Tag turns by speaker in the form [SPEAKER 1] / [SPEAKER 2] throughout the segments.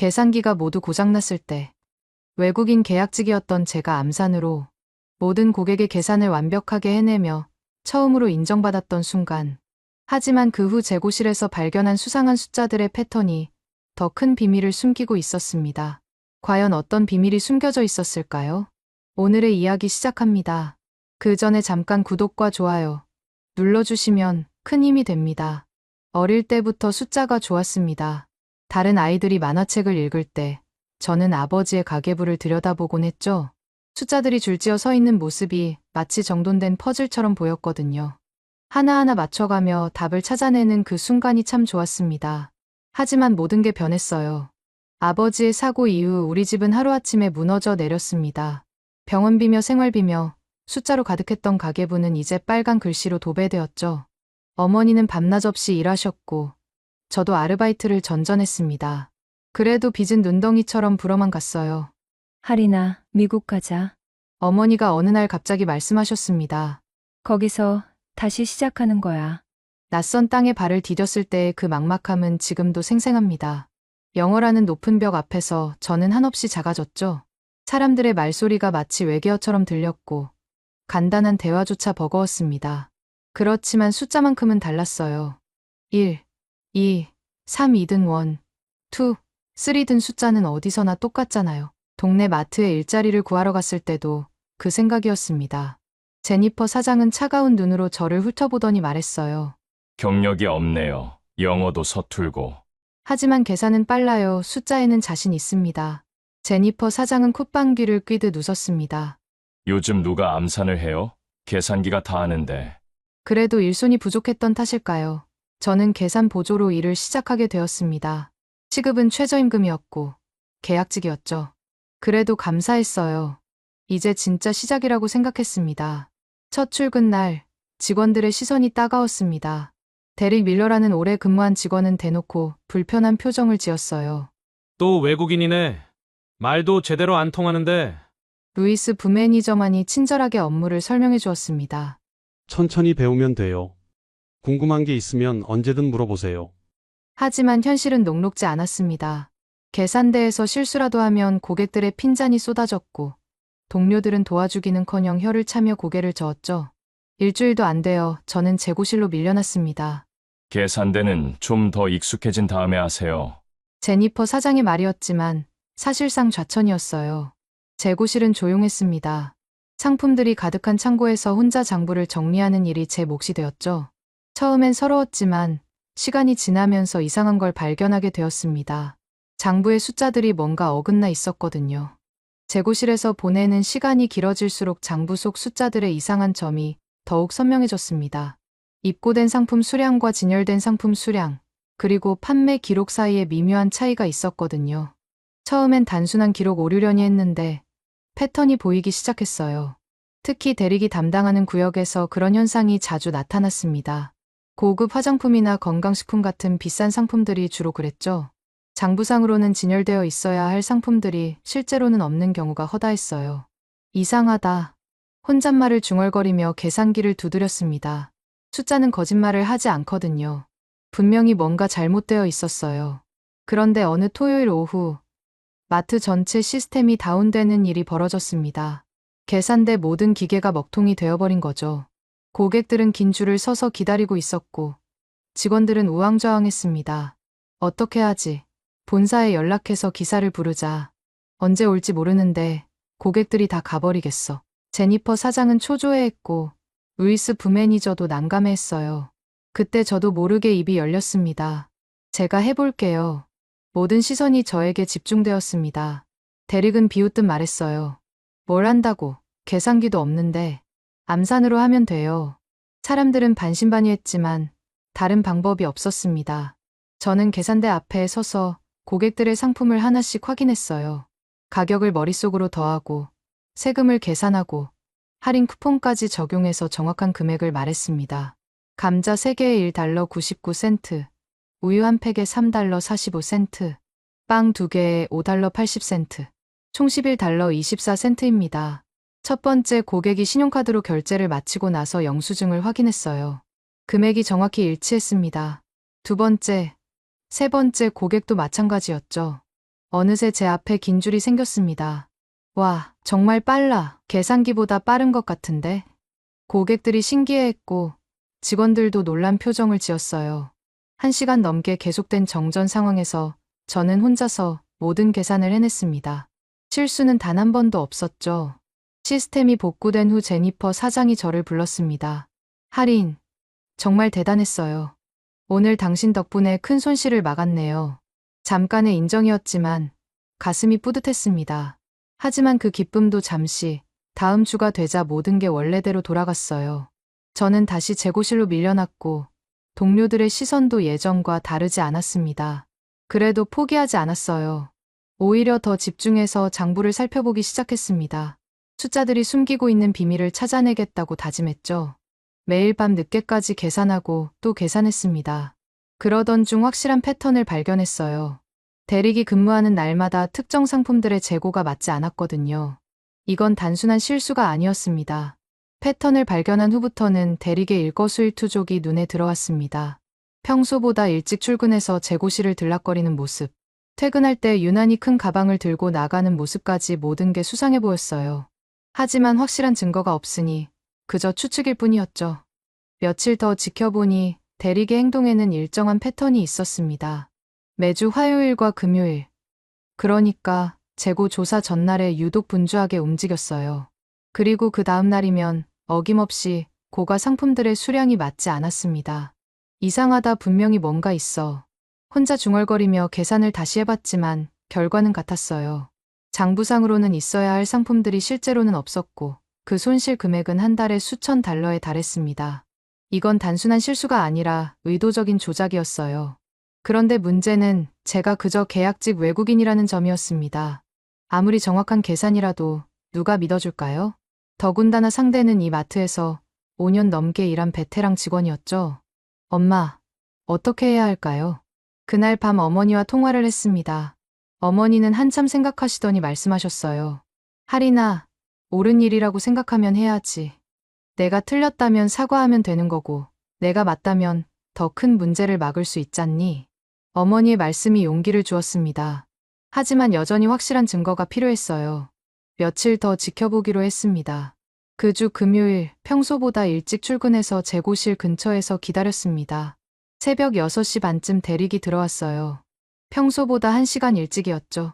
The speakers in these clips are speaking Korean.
[SPEAKER 1] 계산기가 모두 고장났을 때 외국인 계약직이었던 제가 암산으로 모든 고객의 계산을 완벽하게 해내며 처음으로 인정받았던 순간. 하지만 그 후 재고실에서 발견한 수상한 숫자들의 패턴이 더 큰 비밀을 숨기고 있었습니다. 과연 어떤 비밀이 숨겨져 있었을까요? 오늘의 이야기 시작합니다. 그 전에 잠깐 구독과 좋아요 눌러주시면 큰 힘이 됩니다. 어릴 때부터 숫자가 좋았습니다. 다른 아이들이 만화책을 읽을 때 저는 아버지의 가계부를 들여다보곤 했죠. 숫자들이 줄지어 서 있는 모습이 마치 정돈된 퍼즐처럼 보였거든요. 하나하나 맞춰가며 답을 찾아내는 그 순간이 참 좋았습니다. 하지만 모든 게 변했어요. 아버지의 사고 이후 우리 집은 하루아침에 무너져 내렸습니다. 병원비며 생활비며 숫자로 가득했던 가계부는 이제 빨간 글씨로 도배되었죠. 어머니는 밤낮 없이 일하셨고 저도 아르바이트를 전전했습니다. 그래도 빚은 눈덩이처럼 불어만 갔어요.
[SPEAKER 2] 하리나, 미국 가자.
[SPEAKER 1] 어머니가 어느 날 갑자기 말씀하셨습니다.
[SPEAKER 2] 거기서 다시 시작하는 거야.
[SPEAKER 1] 낯선 땅에 발을 디뎠을 때의 그 막막함은 지금도 생생합니다. 영어라는 높은 벽 앞에서 저는 한없이 작아졌죠. 사람들의 말소리가 마치 외계어처럼 들렸고 간단한 대화조차 버거웠습니다. 그렇지만 숫자만큼은 달랐어요. 1, 2, 3, 2든 1, 2, 3든 숫자는 어디서나 똑같잖아요. 동네 마트에 일자리를 구하러 갔을 때도 그 생각이었습니다. 제니퍼 사장은 차가운 눈으로 저를 훑어보더니 말했어요.
[SPEAKER 3] 경력이 없네요. 영어도 서툴고.
[SPEAKER 1] 하지만 계산은 빨라요. 숫자에는 자신 있습니다. 제니퍼 사장은 콧방귀를 뀌듯 웃었습니다.
[SPEAKER 3] 요즘 누가 암산을 해요? 계산기가 다 하는데.
[SPEAKER 1] 그래도 일손이 부족했던 탓일까요? 저는 계산 보조로 일을 시작하게 되었습니다. 시급은 최저임금이었고 계약직이었죠. 그래도 감사했어요. 이제 진짜 시작이라고 생각했습니다. 첫 출근 날 직원들의 시선이 따가웠습니다. 데릭 밀러라는 오래 근무한 직원은 대놓고 불편한 표정을 지었어요.
[SPEAKER 4] 또 외국인이네. 말도 제대로 안 통하는데.
[SPEAKER 1] 루이스 부매니저만이 친절하게 업무를 설명해 주었습니다.
[SPEAKER 5] 천천히 배우면 돼요. 궁금한 게 있으면 언제든 물어보세요.
[SPEAKER 1] 하지만 현실은 녹록지 않았습니다. 계산대에서 실수라도 하면 고객들의 핀잔이 쏟아졌고 동료들은 도와주기는커녕 혀를 차며 고개를 저었죠. 일주일도 안 되어 저는 재고실로 밀려났습니다.
[SPEAKER 3] 계산대는 좀 더 익숙해진 다음에 하세요.
[SPEAKER 1] 제니퍼 사장의 말이었지만 사실상 좌천이었어요. 재고실은 조용했습니다. 상품들이 가득한 창고에서 혼자 장부를 정리하는 일이 제 몫이 되었죠. 처음엔 서러웠지만 시간이 지나면서 이상한 걸 발견하게 되었습니다. 장부의 숫자들이 뭔가 어긋나 있었거든요. 재고실에서 보내는 시간이 길어질수록 장부 속 숫자들의 이상한 점이 더욱 선명해졌습니다. 입고된 상품 수량과 진열된 상품 수량, 그리고 판매 기록 사이에 미묘한 차이가 있었거든요. 처음엔 단순한 기록 오류려니 했는데 패턴이 보이기 시작했어요. 특히 대릭이 담당하는 구역에서 그런 현상이 자주 나타났습니다. 고급 화장품이나 건강식품 같은 비싼 상품들이 주로 그랬죠. 장부상으로는 진열되어 있어야 할 상품들이 실제로는 없는 경우가 허다했어요. 이상하다. 혼잣말을 중얼거리며 계산기를 두드렸습니다. 숫자는 거짓말을 하지 않거든요. 분명히 뭔가 잘못되어 있었어요. 그런데 어느 토요일 오후 마트 전체 시스템이 다운되는 일이 벌어졌습니다. 계산대 모든 기계가 먹통이 되어버린 거죠. 고객들은 긴 줄을 서서 기다리고 있었고 직원들은 우왕좌왕했습니다. 어떻게 하지? 본사에 연락해서 기사를 부르자. 언제 올지 모르는데 고객들이 다 가버리겠어. 제니퍼 사장은 초조해했고 루이스 부매니저도 난감해했어요. 그때 저도 모르게 입이 열렸습니다. 제가 해볼게요. 모든 시선이 저에게 집중되었습니다. 데릭은 비웃듯 말했어요. 뭘 한다고? 계산기도 없는데. 암산으로 하면 돼요. 사람들은 반신반의했지만 다른 방법이 없었습니다. 저는 계산대 앞에 서서 고객들의 상품을 하나씩 확인했어요. 가격을 머릿속으로 더하고 세금을 계산하고 할인 쿠폰까지 적용해서 정확한 금액을 말했습니다. 감자 3개에 $1 99센트, 우유 한 팩에 $3 45센트, 빵 2개에 $5 80센트, 총 $11 24센트입니다. 첫 번째 고객이 신용카드로 결제를 마치고 나서 영수증을 확인했어요. 금액이 정확히 일치했습니다. 두 번째, 세 번째 고객도 마찬가지였죠. 어느새 제 앞에 긴 줄이 생겼습니다. 와, 정말 빨라. 계산기보다 빠른 것 같은데. 고객들이 신기해했고 직원들도 놀란 표정을 지었어요. 1시간 넘게 계속된 정전 상황에서 저는 혼자서 모든 계산을 해냈습니다. 실수는 단 한 번도 없었죠. 시스템이 복구된 후 제니퍼 사장이 저를 불렀습니다. 할인, 정말 대단했어요. 오늘 당신 덕분에 큰 손실을 막았네요. 잠깐의 인정이었지만 가슴이 뿌듯했습니다. 하지만 그 기쁨도 잠시, 다음 주가 되자 모든 게 원래대로 돌아갔어요. 저는 다시 재고실로 밀려났고 동료들의 시선도 예전과 다르지 않았습니다. 그래도 포기하지 않았어요. 오히려 더 집중해서 장부를 살펴보기 시작했습니다. 숫자들이 숨기고 있는 비밀을 찾아내겠다고 다짐했죠. 매일 밤 늦게까지 계산하고 또 계산했습니다. 그러던 중 확실한 패턴을 발견했어요. 대리기 근무하는 날마다 특정 상품들의 재고가 맞지 않았거든요. 이건 단순한 실수가 아니었습니다. 패턴을 발견한 후부터는 대리의 일거수일투족이 눈에 들어왔습니다. 평소보다 일찍 출근해서 재고실을 들락거리는 모습, 퇴근할 때 유난히 큰 가방을 들고 나가는 모습까지 모든 게 수상해 보였어요. 하지만 확실한 증거가 없으니 그저 추측일 뿐이었죠. 며칠 더 지켜보니 대리의 행동에는 일정한 패턴이 있었습니다. 매주 화요일과 금요일, 그러니까 재고 조사 전날에 유독 분주하게 움직였어요. 그리고 그 다음 날이면 어김없이 고가 상품들의 수량이 맞지 않았습니다. 이상하다, 분명히 뭔가 있어. 혼자 중얼거리며 계산을 다시 해봤지만 결과는 같았어요. 장부상으로는 있어야 할 상품들이 실제로는 없었고 그 손실 금액은 한 달에 수천 달러에 달했습니다. 이건 단순한 실수가 아니라 의도적인 조작이었어요. 그런데 문제는 제가 그저 계약직 외국인이라는 점이었습니다. 아무리 정확한 계산이라도 누가 믿어줄까요? 더군다나 상대는 이 마트에서 5년 넘게 일한 베테랑 직원이었죠. 엄마, 어떻게 해야 할까요? 그날 밤 어머니와 통화를 했습니다. 어머니는 한참 생각하시더니 말씀하셨어요. 할인아, 옳은 일이라고 생각하면 해야지. 내가 틀렸다면 사과하면 되는 거고, 내가 맞다면 더 큰 문제를 막을 수 있잖니. 어머니의 말씀이 용기를 주었습니다. 하지만 여전히 확실한 증거가 필요했어요. 며칠 더 지켜보기로 했습니다. 그 주 금요일, 평소보다 일찍 출근해서 재고실 근처에서 기다렸습니다. 새벽 6시 반쯤 대리기 들어왔어요. 평소보다 1시간 일찍이었죠.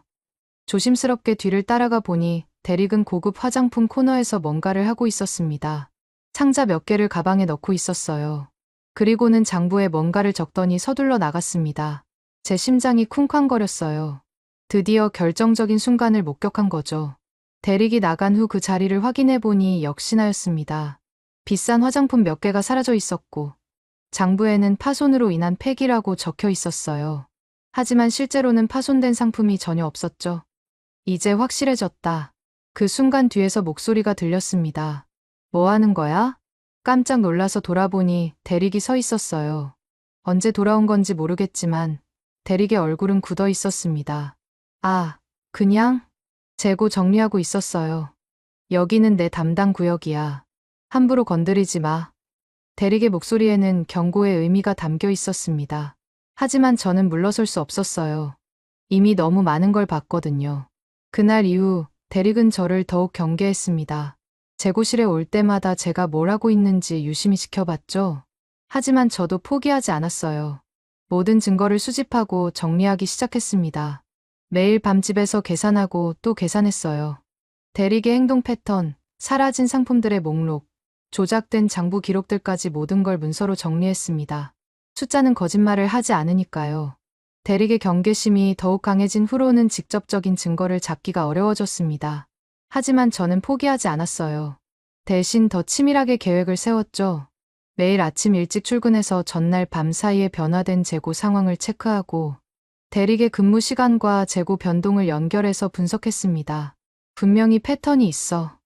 [SPEAKER 1] 조심스럽게 뒤를 따라가 보니 대리은 고급 화장품 코너에서 뭔가를 하고 있었습니다. 상자 몇 개를 가방에 넣고 있었어요. 그리고는 장부에 뭔가를 적더니 서둘러 나갔습니다. 제 심장이 쿵쾅거렸어요. 드디어 결정적인 순간을 목격한 거죠. 대리기 나간 후 그 자리를 확인해 보니 역시나였습니다. 비싼 화장품 몇 개가 사라져 있었고 장부에는 파손으로 인한 폐기라고 적혀 있었어요. 하지만 실제로는 파손된 상품이 전혀 없었죠. 이제 확실해졌다. 그 순간 뒤에서 목소리가 들렸습니다. 뭐 하는 거야? 깜짝 놀라서 돌아보니 대리기 서 있었어요. 언제 돌아온 건지 모르겠지만 대리의 얼굴은 굳어 있었습니다. 아, 그냥 재고 정리하고 있었어요. 여기는 내 담당 구역이야. 함부로 건드리지 마. 대리의 목소리에는 경고의 의미가 담겨 있었습니다. 하지만 저는 물러설 수 없었어요. 이미 너무 많은 걸 봤거든요. 그날 이후 대리은 저를 더욱 경계했습니다. 재고실에 올 때마다 제가 뭘 하고 있는지 유심히 지켜봤죠. 하지만 저도 포기하지 않았어요. 모든 증거를 수집하고 정리하기 시작했습니다. 매일 밤 집에서 계산하고 또 계산했어요. 대리의 행동 패턴, 사라진 상품들의 목록, 조작된 장부 기록들까지 모든 걸 문서로 정리했습니다. 숫자는 거짓말을 하지 않으니까요. 대리의 경계심이 더욱 강해진 후로는 직접적인 증거를 잡기가 어려워졌습니다. 하지만 저는 포기하지 않았어요. 대신 더 치밀하게 계획을 세웠죠. 매일 아침 일찍 출근해서 전날 밤 사이에 변화된 재고 상황을 체크하고 대리의 근무 시간과 재고 변동을 연결해서 분석했습니다. 분명히 패턴이 있어.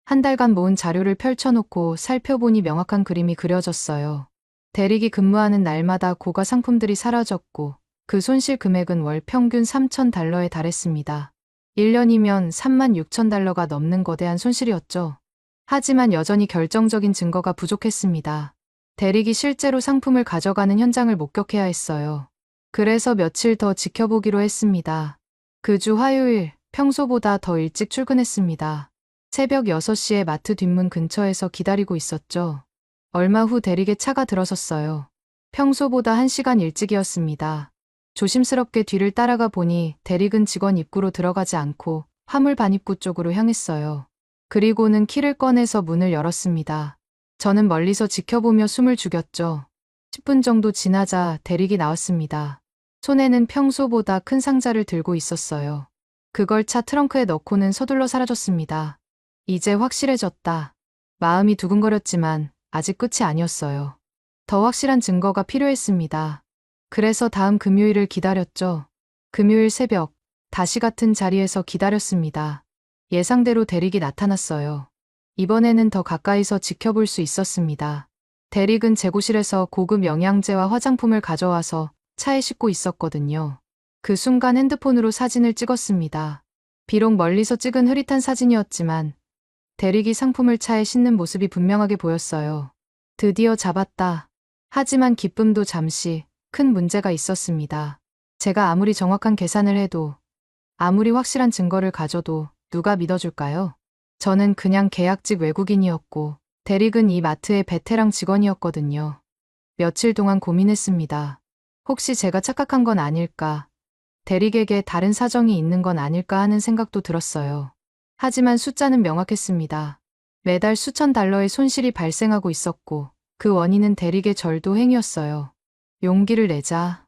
[SPEAKER 1] 한 달간 모은 자료를 펼쳐놓고 살펴보니 명확한 그림이 그려졌어요. 대리기 근무하는 날마다 고가 상품들이 사라졌고 그 손실 금액은 월 평균 3,000달러에 달했습니다. 1년이면 36,000달러가 넘는 거대한 손실이었죠. 하지만 여전히 결정적인 증거가 부족했습니다. 대리기 실제로 상품을 가져가는 현장을 목격해야 했어요. 그래서 며칠 더 지켜보기로 했습니다. 그 주 화요일 평소보다 더 일찍 출근했습니다. 새벽 6시에 마트 뒷문 근처에서 기다리고 있었죠. 얼마 후 대리게 차가 들어섰어요. 평소보다 1시간 일찍이었습니다. 조심스럽게 뒤를 따라가 보니 대리근 직원 입구로 들어가지 않고 화물 반입구 쪽으로 향했어요. 그리고는 키를 꺼내서 문을 열었습니다. 저는 멀리서 지켜보며 숨을 죽였죠. 10분 정도 지나자 대리기 나왔습니다. 손에는 평소보다 큰 상자를 들고 있었어요. 그걸 차 트렁크에 넣고는 서둘러 사라졌습니다. 이제 확실해졌다. 마음이 두근거렸지만 아직 끝이 아니었어요. 더 확실한 증거가 필요했습니다. 그래서 다음 금요일을 기다렸죠. 금요일 새벽, 다시 같은 자리에서 기다렸습니다. 예상대로 대릭이 나타났어요. 이번에는 더 가까이서 지켜볼 수 있었습니다. 대릭은 재고실에서 고급 영양제와 화장품을 가져와서 차에 싣고 있었거든요. 그 순간 핸드폰으로 사진을 찍었습니다. 비록 멀리서 찍은 흐릿한 사진이었지만 대릭이 상품을 차에 싣는 모습이 분명하게 보였어요. 드디어 잡았다. 하지만 기쁨도 잠시 큰 문제가 있었습니다. 제가 아무리 정확한 계산을 해도, 아무리 확실한 증거를 가져도 누가 믿어줄까요? 저는 그냥 계약직 외국인이었고 대릭은 이 마트의 베테랑 직원이었거든요. 며칠 동안 고민했습니다. 혹시 제가 착각한 건 아닐까? 대릭에게 다른 사정이 있는 건 아닐까 하는 생각도 들었어요. 하지만 숫자는 명확했습니다. 매달 수천 달러의 손실이 발생하고 있었고 그 원인은 대릭의 절도 행위였어요. 용기를 내자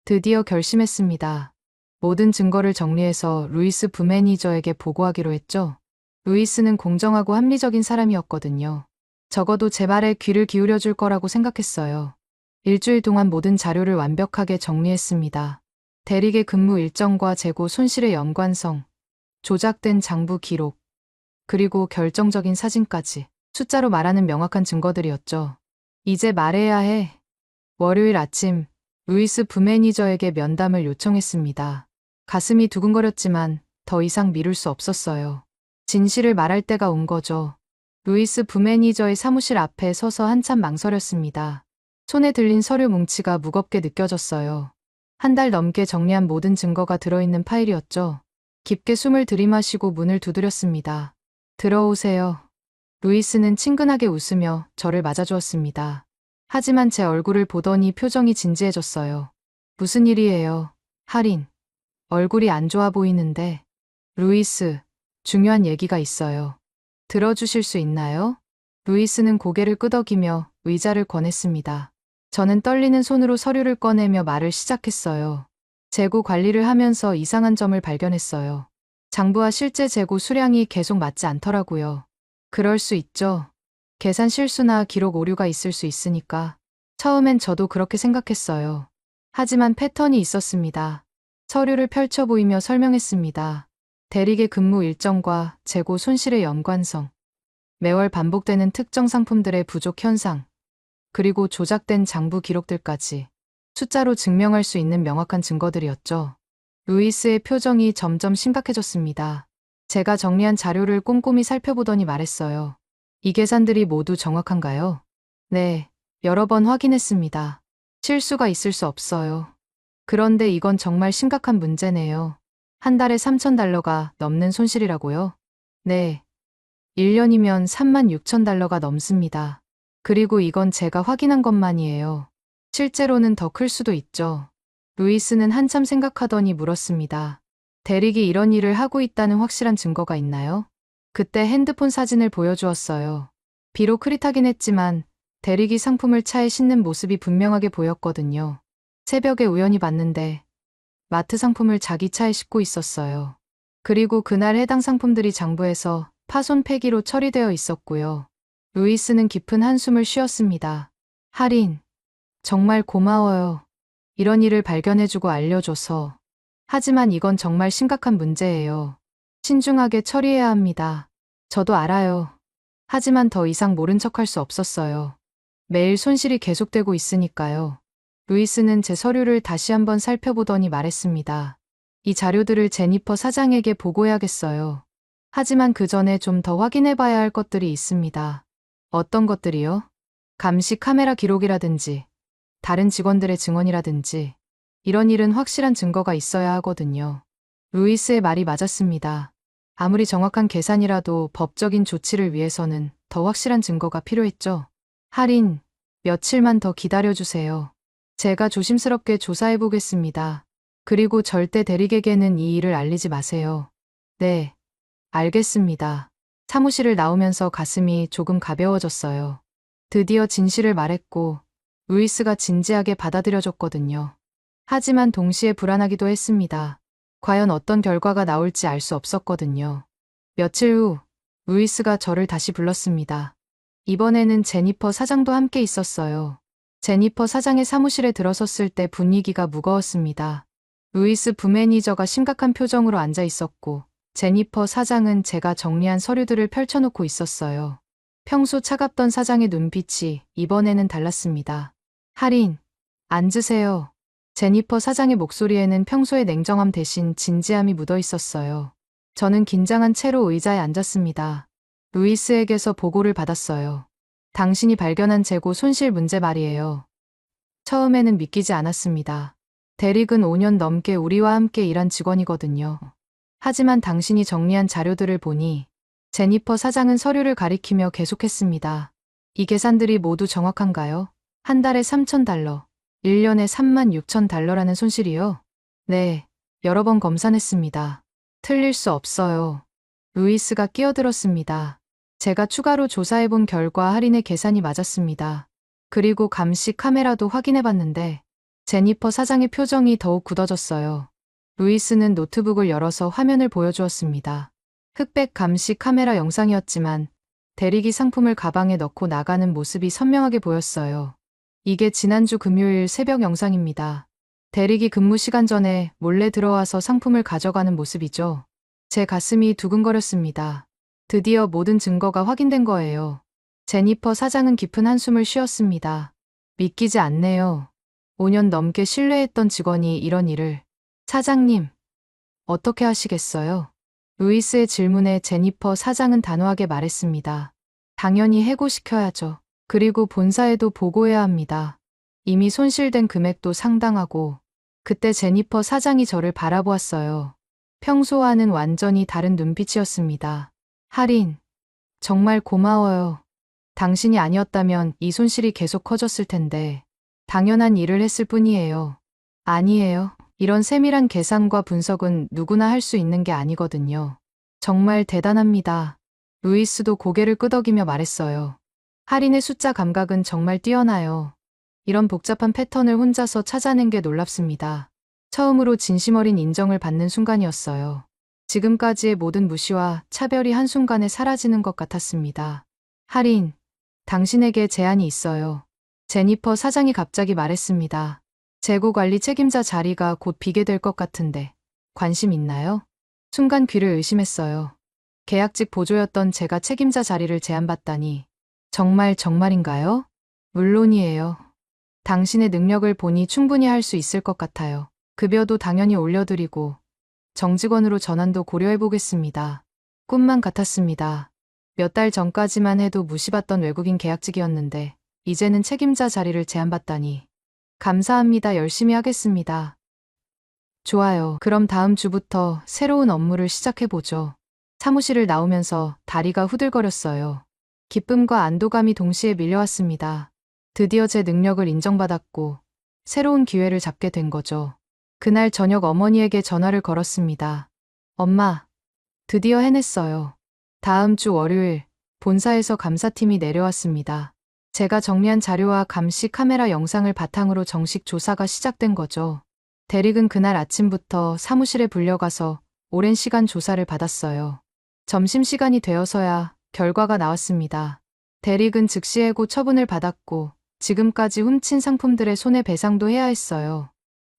[SPEAKER 1] 드디어 결심했습니다. 모든 증거를 정리해서 루이스 부매니저에게 보고하기로 했죠. 루이스는 공정하고 합리적인 사람이었거든요. 적어도 제 말에 귀를 기울여 줄 거라고 생각했어요. 일주일 동안 모든 자료를 완벽하게 정리했습니다. 대릭의 근무 일정과 재고 손실의 연관성, 조작된 장부 기록, 그리고 결정적인 사진까지 숫자로 말하는 명확한 증거들이었죠. 이제 말해야 해. 월요일 아침 루이스 부매니저에게 면담을 요청했습니다. 가슴이 두근거렸지만 더 이상 미룰 수 없었어요. 진실을 말할 때가 온 거죠. 루이스 부매니저의 사무실 앞에 서서 한참 망설였습니다. 손에 들린 서류 뭉치가 무겁게 느껴졌어요. 한 달 넘게 정리한 모든 증거가 들어있는 파일이었죠. 깊게 숨을 들이마시고 문을 두드렸습니다. 들어오세요. 루이스는 친근하게 웃으며 저를 맞아주었습니다. 하지만 제 얼굴을 보더니 표정이 진지해졌어요. 무슨 일이에요, 할인? 얼굴이 안 좋아 보이는데. 루이스, 중요한 얘기가 있어요. 들어주실 수 있나요? 루이스는 고개를 끄덕이며 의자를 권했습니다. 저는 떨리는 손으로 서류를 꺼내며 말을 시작했어요. 재고 관리를 하면서 이상한 점을 발견했어요. 장부와 실제 재고 수량이 계속 맞지 않더라고요. 그럴 수 있죠. 계산 실수나 기록 오류가 있을 수 있으니까. 처음엔 저도 그렇게 생각했어요. 하지만 패턴이 있었습니다. 서류를 펼쳐 보이며 설명했습니다. 대릭의 근무 일정과 재고 손실의 연관성, 매월 반복되는 특정 상품들의 부족 현상, 그리고 조작된 장부 기록들까지 숫자로 증명할 수 있는 명확한 증거들이었죠. 루이스의 표정이 점점 심각해졌습니다. 제가 정리한 자료를 꼼꼼히 살펴보더니 말했어요. 이 계산들이 모두 정확한가요? 네, 여러 번 확인했습니다. 실수가 있을 수 없어요. 그런데 이건 정말 심각한 문제네요. 한 달에 3,000달러가 넘는 손실이라고요? 네. 1년이면 36,000달러가 넘습니다. 그리고 이건 제가 확인한 것만이에요. 실제로는 더 클 수도 있죠. 루이스는 한참 생각하더니 물었습니다. 대릭이 이런 일을 하고 있다는 확실한 증거가 있나요? 그때 핸드폰 사진을 보여주었어요. 비록 흐릿하긴 했지만 대릭이 상품을 차에 싣는 모습이 분명하게 보였거든요. 새벽에 우연히 봤는데 마트 상품을 자기 차에 싣고 있었어요. 그리고 그날 해당 상품들이 장부에서 파손 폐기로 처리되어 있었고요. 루이스는 깊은 한숨을 쉬었습니다. 할인, 정말 고마워요. 이런 일을 발견해주고 알려줘서. 하지만 이건 정말 심각한 문제예요. 신중하게 처리해야 합니다. 저도 알아요. 하지만 더 이상 모른 척할 수 없었어요. 매일 손실이 계속되고 있으니까요. 루이스는 제 서류를 다시 한번 살펴보더니 말했습니다. 이 자료들을 제니퍼 사장에게 보고해야겠어요. 하지만 그 전에 좀 더 확인해봐야 할 것들이 있습니다. 어떤 것들이요? 감시 카메라 기록이라든지, 다른 직원들의 증언이라든지, 이런 일은 확실한 증거가 있어야 하거든요. 루이스의 말이 맞았습니다. 아무리 정확한 계산이라도 법적인 조치를 위해서는 더 확실한 증거가 필요했죠. 할인, 며칠만 더 기다려주세요. 제가 조심스럽게 조사해 보겠습니다. 그리고 절대 대리에게는 이 일을 알리지 마세요. 네, 알겠습니다. 사무실을 나오면서 가슴이 조금 가벼워졌어요. 드디어 진실을 말했고, 루이스가 진지하게 받아들여줬거든요. 하지만 동시에 불안하기도 했습니다. 과연 어떤 결과가 나올지 알 수 없었거든요. 며칠 후, 루이스가 저를 다시 불렀습니다. 이번에는 제니퍼 사장도 함께 있었어요. 제니퍼 사장의 사무실에 들어섰을 때 분위기가 무거웠습니다. 루이스 부매니저가 심각한 표정으로 앉아 있었고, 제니퍼 사장은 제가 정리한 서류들을 펼쳐놓고 있었어요. 평소 차갑던 사장의 눈빛이 이번에는 달랐습니다. 할인, 앉으세요. 제니퍼 사장의 목소리에는 평소의 냉정함 대신 진지함이 묻어 있었어요. 저는 긴장한 채로 의자에 앉았습니다. 루이스에게서 보고를 받았어요. 당신이 발견한 재고 손실 문제 말이에요. 처음에는 믿기지 않았습니다. 대릭은 5년 넘게 우리와 함께 일한 직원이거든요. 하지만 당신이 정리한 자료들을 보니 제니퍼 사장은 서류를 가리키며 계속했습니다. 이 계산들이 모두 정확한가요? 한 달에 $3,000, 1년에 $36,000라는 손실이요? 네, 여러 번 검사했습니다. 틀릴 수 없어요. 루이스가 끼어들었습니다. 제가 추가로 조사해본 결과 할인의 계산이 맞았습니다. 그리고 감시 카메라도 확인해봤는데 제니퍼 사장의 표정이 더욱 굳어졌어요. 루이스는 노트북을 열어서 화면을 보여주었습니다. 흑백 감시 카메라 영상이었지만 대리기 상품을 가방에 넣고 나가는 모습이 선명하게 보였어요. 이게 지난주 금요일 새벽 영상입니다. 대리기 근무 시간 전에 몰래 들어와서 상품을 가져가는 모습이죠. 제 가슴이 두근거렸습니다. 드디어 모든 증거가 확인된 거예요. 제니퍼 사장은 깊은 한숨을 쉬었습니다. 믿기지 않네요. 5년 넘게 신뢰했던 직원이 이런 일을. 사장님, 어떻게 하시겠어요? 루이스의 질문에 제니퍼 사장은 단호하게 말했습니다. 당연히 해고시켜야죠. 그리고 본사에도 보고해야 합니다. 이미 손실된 금액도 상당하고. 그때 제니퍼 사장이 저를 바라보았어요. 평소와는 완전히 다른 눈빛이었습니다. 할인, 정말 고마워요. 당신이 아니었다면 이 손실이 계속 커졌을 텐데 당연한 일을 했을 뿐이에요. 아니에요. 이런 세밀한 계산과 분석은 누구나 할 수 있는 게 아니거든요. 정말 대단합니다. 루이스도 고개를 끄덕이며 말했어요. 할인의 숫자 감각은 정말 뛰어나요. 이런 복잡한 패턴을 혼자서 찾아낸 게 놀랍습니다. 처음으로 진심 어린 인정을 받는 순간이었어요. 지금까지의 모든 무시와 차별이 한순간에 사라지는 것 같았습니다. 할인, 당신에게 제안이 있어요. 제니퍼 사장이 갑자기 말했습니다. 재고 관리 책임자 자리가 곧 비게 될 것 같은데 관심 있나요? 순간 귀를 의심했어요. 계약직 보조였던 제가 책임자 자리를 제안받다니 정말인가요? 물론이에요. 당신의 능력을 보니 충분히 할 수 있을 것 같아요. 급여도 당연히 올려드리고 정직원으로 전환도 고려해보겠습니다. 꿈만 같았습니다. 몇 달 전까지만 해도 무시받던 외국인 계약직이었는데 이제는 책임자 자리를 제안받다니. 감사합니다. 열심히 하겠습니다. 좋아요. 그럼 다음 주부터 새로운 업무를 시작해보죠. 사무실을 나오면서 다리가 후들거렸어요. 기쁨과 안도감이 동시에 밀려왔습니다. 드디어 제 능력을 인정받았고 새로운 기회를 잡게 된 거죠. 그날 저녁 어머니에게 전화를 걸었습니다. 엄마, 드디어 해냈어요. 다음 주 월요일 본사에서 감사팀이 내려왔습니다. 제가 정리한 자료와 감시 카메라 영상을 바탕으로 정식 조사가 시작된 거죠. 대릭은 그날 아침부터 사무실에 불려가서 오랜 시간 조사를 받았어요. 점심시간이 되어서야 결과가 나왔습니다. 대릭은 즉시 해고 처분을 받았고 지금까지 훔친 상품들의 손해배상도 해야 했어요.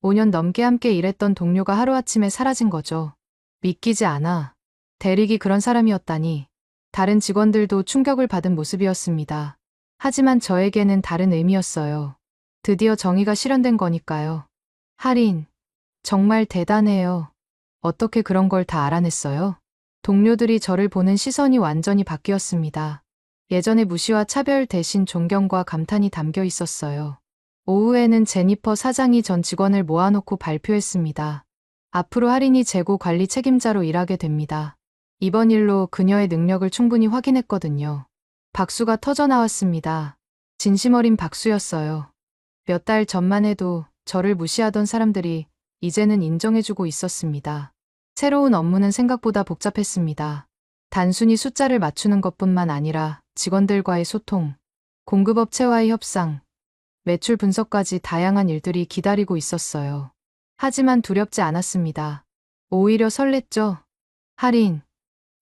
[SPEAKER 1] 5년 넘게 함께 일했던 동료가 하루아침에 사라진 거죠. 믿기지 않아. 대릭이 그런 사람이었다니. 다른 직원들도 충격을 받은 모습이었습니다. 하지만 저에게는 다른 의미였어요. 드디어 정의가 실현된 거니까요. 할인, 정말 대단해요. 어떻게 그런 걸 다 알아냈어요? 동료들이 저를 보는 시선이 완전히 바뀌었습니다. 예전의 무시와 차별 대신 존경과 감탄이 담겨 있었어요. 오후에는 제니퍼 사장이 전 직원을 모아놓고 발표했습니다. 앞으로 할인이 재고 관리 책임자로 일하게 됩니다. 이번 일로 그녀의 능력을 충분히 확인했거든요. 박수가 터져 나왔습니다. 진심 어린 박수였어요. 몇 달 전만 해도 저를 무시하던 사람들이 이제는 인정해주고 있었습니다. 새로운 업무는 생각보다 복잡했습니다. 단순히 숫자를 맞추는 것뿐만 아니라 직원들과의 소통, 공급업체와의 협상, 매출 분석까지 다양한 일들이 기다리고 있었어요. 하지만 두렵지 않았습니다. 오히려 설렜죠. 할인,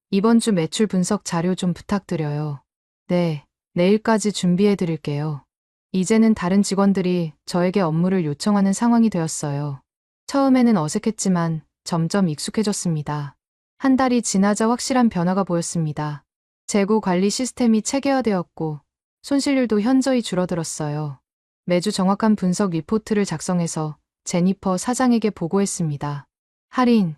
[SPEAKER 1] 이번 주 매출 분석 자료 좀 부탁드려요. 네, 내일까지 준비해 드릴게요. 이제는 다른 직원들이 저에게 업무를 요청하는 상황이 되었어요. 처음에는 어색했지만 점점 익숙해졌습니다. 한 달이 지나자 확실한 변화가 보였습니다. 재고 관리 시스템이 체계화되었고 손실률도 현저히 줄어들었어요. 매주 정확한 분석 리포트를 작성해서 제니퍼 사장에게 보고했습니다. 할인,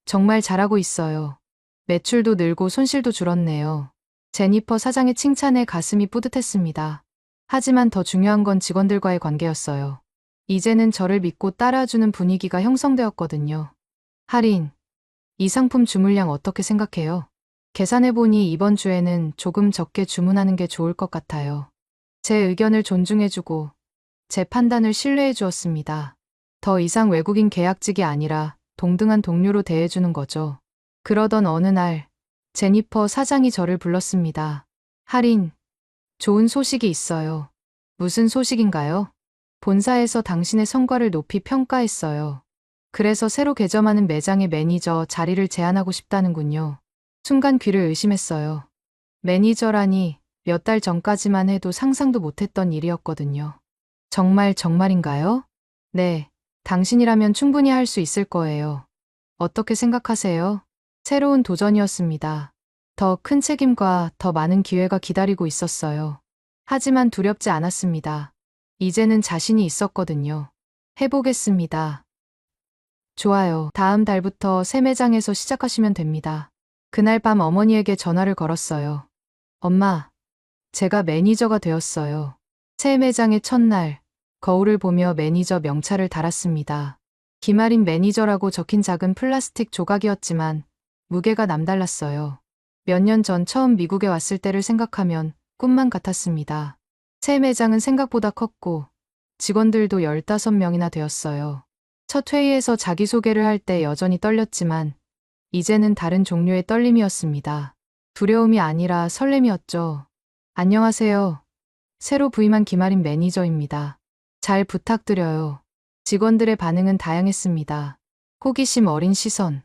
[SPEAKER 1] 정말 잘하고 있어요. 매출도 늘고 손실도 줄었네요. 제니퍼 사장의 칭찬에 가슴이 뿌듯했습니다. 하지만 더 중요한 건 직원들과의 관계였어요. 이제는 저를 믿고 따라주는 분위기가 형성되었거든요. 할인, 이 상품 주문량 어떻게 생각해요? 계산해보니 이번 주에는 조금 적게 주문하는 게 좋을 것 같아요. 제 의견을 존중해주고 제 판단을 신뢰해 주었습니다. 더 이상 외국인 계약직이 아니라 동등한 동료로 대해주는 거죠. 그러던 어느 날 제니퍼 사장이 저를 불렀습니다. 할인, 좋은 소식이 있어요. 무슨 소식인가요? 본사에서 당신의 성과를 높이 평가했어요. 그래서 새로 개점하는 매장의 매니저 자리를 제안하고 싶다는군요. 순간 귀를 의심했어요. 매니저라니 몇 달 전까지만 해도 상상도 못했던 일이었거든요. 정말인가요? 네, 당신이라면 충분히 할 수 있을 거예요. 어떻게 생각하세요? 새로운 도전이었습니다. 더 큰 책임과 더 많은 기회가 기다리고 있었어요. 하지만 두렵지 않았습니다. 이제는 자신이 있었거든요. 해보겠습니다. 좋아요. 다음 달부터 새 매장에서 시작하시면 됩니다. 그날 밤 어머니에게 전화를 걸었어요. 엄마, 제가 매니저가 되었어요. 새 매장의 첫날, 거울을 보며 매니저 명찰을 달았습니다. 김아린 매니저라고 적힌 작은 플라스틱 조각이었지만 무게가 남달랐어요. 몇 년 전 처음 미국에 왔을 때를 생각하면 꿈만 같았습니다. 새 매장은 생각보다 컸고 직원들도 15명이나 되었어요. 첫 회의에서 자기소개를 할 때 여전히 떨렸지만 이제는 다른 종류의 떨림이었습니다. 두려움이 아니라 설렘이었죠. 안녕하세요. 새로 부임한 김아린 매니저입니다. 잘 부탁드려요. 직원들의 반응은 다양했습니다. 호기심 어린 시선,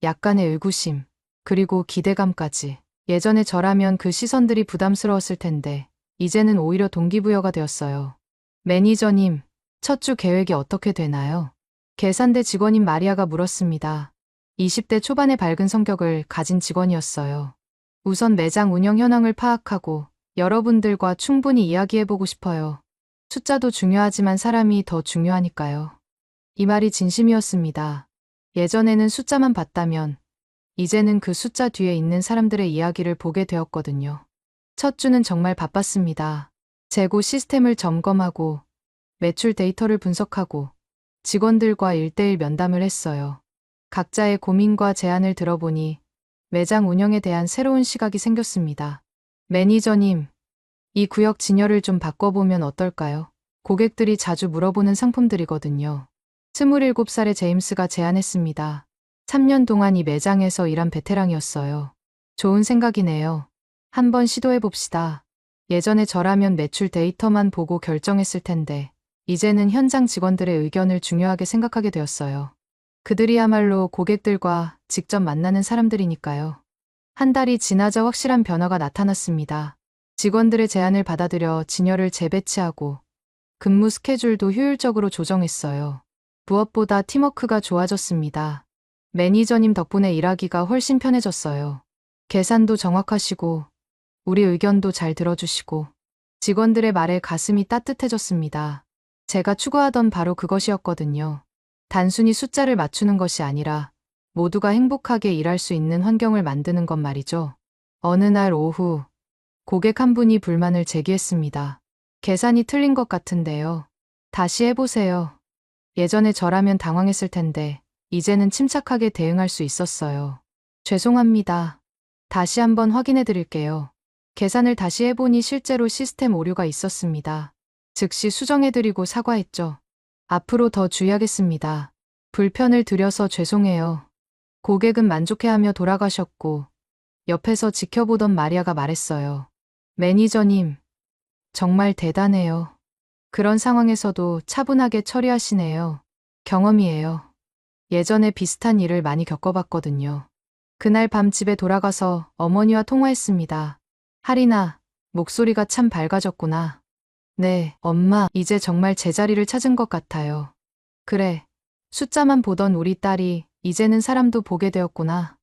[SPEAKER 1] 약간의 의구심, 그리고 기대감까지. 예전에 저라면 그 시선들이 부담스러웠을 텐데 이제는 오히려 동기부여가 되었어요. 매니저님, 첫 주 계획이 어떻게 되나요? 계산대 직원인 마리아가 물었습니다. 20대 초반의 밝은 성격을 가진 직원이었어요. 우선 매장 운영 현황을 파악하고 여러분들과 충분히 이야기해보고 싶어요. 숫자도 중요하지만 사람이 더 중요하니까요. 이 말이 진심이었습니다. 예전에는 숫자만 봤다면 이제는 그 숫자 뒤에 있는 사람들의 이야기를 보게 되었거든요. 첫 주는 정말 바빴습니다. 재고 시스템을 점검하고 매출 데이터를 분석하고 직원들과 1대1 면담을 했어요. 각자의 고민과 제안을 들어보니 매장 운영에 대한 새로운 시각이 생겼습니다. 매니저님, 이 구역 진열을 좀 바꿔보면 어떨까요? 고객들이 자주 물어보는 상품들이거든요. 27살의 제임스가 제안했습니다. 3년 동안 이 매장에서 일한 베테랑이었어요. 좋은 생각이네요. 한번 시도해봅시다. 예전에 저라면 매출 데이터만 보고 결정했을 텐데 이제는 현장 직원들의 의견을 중요하게 생각하게 되었어요. 그들이야말로 고객들과 직접 만나는 사람들이니까요. 한 달이 지나자 확실한 변화가 나타났습니다. 직원들의 제안을 받아들여 진열을 재배치하고 근무 스케줄도 효율적으로 조정했어요. 무엇보다 팀워크가 좋아졌습니다. 매니저님 덕분에 일하기가 훨씬 편해졌어요. 계산도 정확하시고 우리 의견도 잘 들어주시고 직원들의 말에 가슴이 따뜻해졌습니다. 제가 추구하던 바로 그것이었거든요. 단순히 숫자를 맞추는 것이 아니라 모두가 행복하게 일할 수 있는 환경을 만드는 것 말이죠. 어느 날 오후 고객 한 분이 불만을 제기했습니다. 계산이 틀린 것 같은데요. 다시 해보세요. 예전에 저라면 당황했을 텐데 이제는 침착하게 대응할 수 있었어요. 죄송합니다. 다시 한번 확인해 드릴게요. 계산을 다시 해보니 실제로 시스템 오류가 있었습니다. 즉시 수정해 드리고 사과했죠. 앞으로 더 주의하겠습니다. 불편을 드려서 죄송해요. 고객은 만족해하며 돌아가셨고 옆에서 지켜보던 마리아가 말했어요. 매니저님, 정말 대단해요. 그런 상황에서도 차분하게 처리하시네요. 경험이에요. 예전에 비슷한 일을 많이 겪어봤거든요. 그날 밤 집에 돌아가서 어머니와 통화했습니다. 하리나, 목소리가 참 밝아졌구나. 네, 엄마, 이제 정말 제자리를 찾은 것 같아요. 그래, 숫자만 보던 우리 딸이 이제는 사람도 보게 되었구나.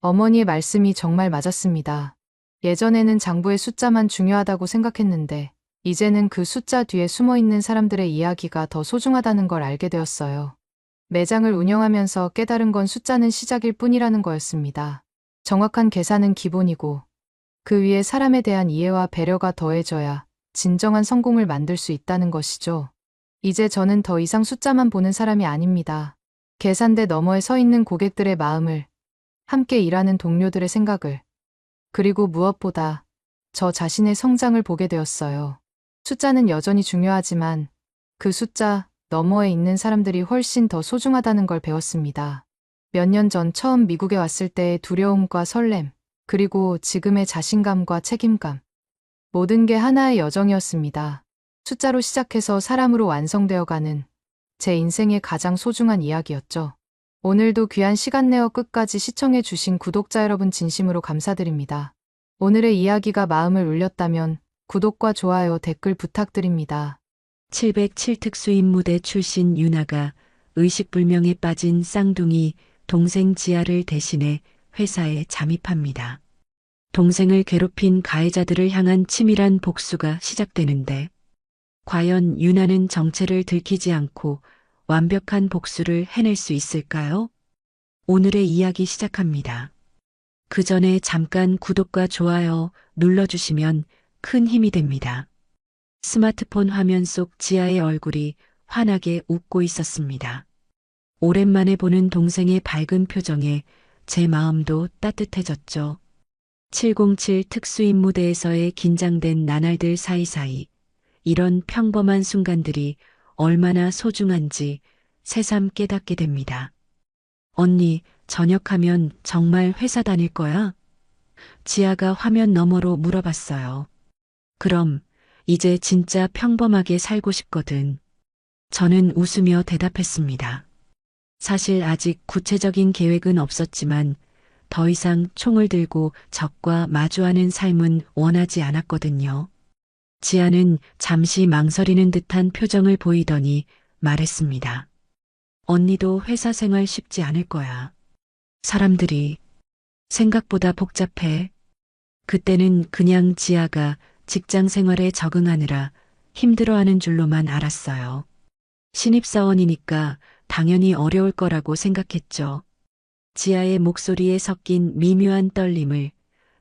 [SPEAKER 1] 어머니의 말씀이 정말 맞았습니다. 예전에는 장부의 숫자만 중요하다고 생각했는데, 이제는 그 숫자 뒤에 숨어 있는 사람들의 이야기가 더 소중하다는 걸 알게 되었어요. 매장을 운영하면서 깨달은 건 숫자는 시작일 뿐이라는 거였습니다. 정확한 계산은 기본이고, 그 위에 사람에 대한 이해와 배려가 더해져야 진정한 성공을 만들 수 있다는 것이죠. 이제 저는 더 이상 숫자만 보는 사람이 아닙니다. 계산대 너머에 서 있는 고객들의 마음을, 함께 일하는 동료들의 생각을, 그리고 무엇보다 저 자신의 성장을 보게 되었어요. 숫자는 여전히 중요하지만 그 숫자 너머에 있는 사람들이 훨씬 더 소중하다는 걸 배웠습니다. 몇 년 전 처음 미국에 왔을 때의 두려움과 설렘, 그리고 지금의 자신감과 책임감. 모든 게 하나의 여정이었습니다. 숫자로 시작해서 사람으로 완성되어가는 제 인생의 가장 소중한 이야기였죠. 오늘도 귀한 시간 내어 끝까지 시청해주신 구독자 여러분 진심으로 감사드립니다. 오늘의 이야기가 마음을 울렸다면 구독과 좋아요, 댓글 부탁드립니다.
[SPEAKER 6] 707 특수임무대 출신 유나가 의식불명에 빠진 쌍둥이 동생 지아를 대신해 회사에 잠입합니다. 동생을 괴롭힌 가해자들을 향한 치밀한 복수가 시작되는데 과연 유나는 정체를 들키지 않고 완벽한 복수를 해낼 수 있을까요? 오늘의 이야기 시작합니다. 그 전에 잠깐 구독과 좋아요 눌러주시면 큰 힘이 됩니다. 스마트폰 화면 속 지아의 얼굴이 환하게 웃고 있었습니다. 오랜만에 보는 동생의 밝은 표정에 제 마음도 따뜻해졌죠. 707 특수임무대에서의 긴장된 나날들 사이사이 이런 평범한 순간들이 얼마나 소중한지 새삼 깨닫게 됩니다. 언니, 저녁하면 정말 회사 다닐 거야? 지아가 화면 너머로 물어봤어요. 그럼 이제 진짜 평범하게 살고 싶거든. 저는 웃으며 대답했습니다. 사실 아직 구체적인 계획은 없었지만 더 이상 총을 들고 적과 마주하는 삶은 원하지 않았거든요. 지아는 잠시 망설이는 듯한 표정을 보이더니 말했습니다. 언니도 회사 생활 쉽지 않을 거야. 사람들이 생각보다 복잡해. 그때는 그냥 지아가 직장 생활에 적응하느라 힘들어하는 줄로만 알았어요. 신입사원이니까 당연히 어려울 거라고 생각했죠. 지아의 목소리에 섞인 미묘한 떨림을,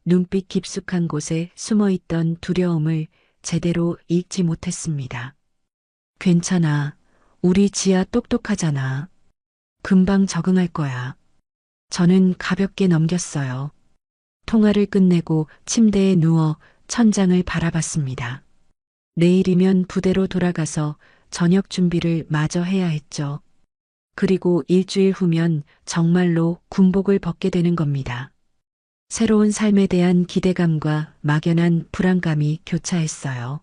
[SPEAKER 6] 눈빛 깊숙한 곳에 숨어있던 두려움을 제대로 읽지 못했습니다. 괜찮아. 우리 지아 똑똑하잖아. 금방 적응할 거야. 저는 가볍게 넘겼어요. 통화를 끝내고 침대에 누워 천장을 바라봤습니다. 내일이면 부대로 돌아가서 저녁 준비를 마저 해야 했죠. 그리고 일주일 후면 정말로 군복을 벗게 되는 겁니다. 새로운 삶에 대한 기대감과 막연한 불안감이 교차했어요.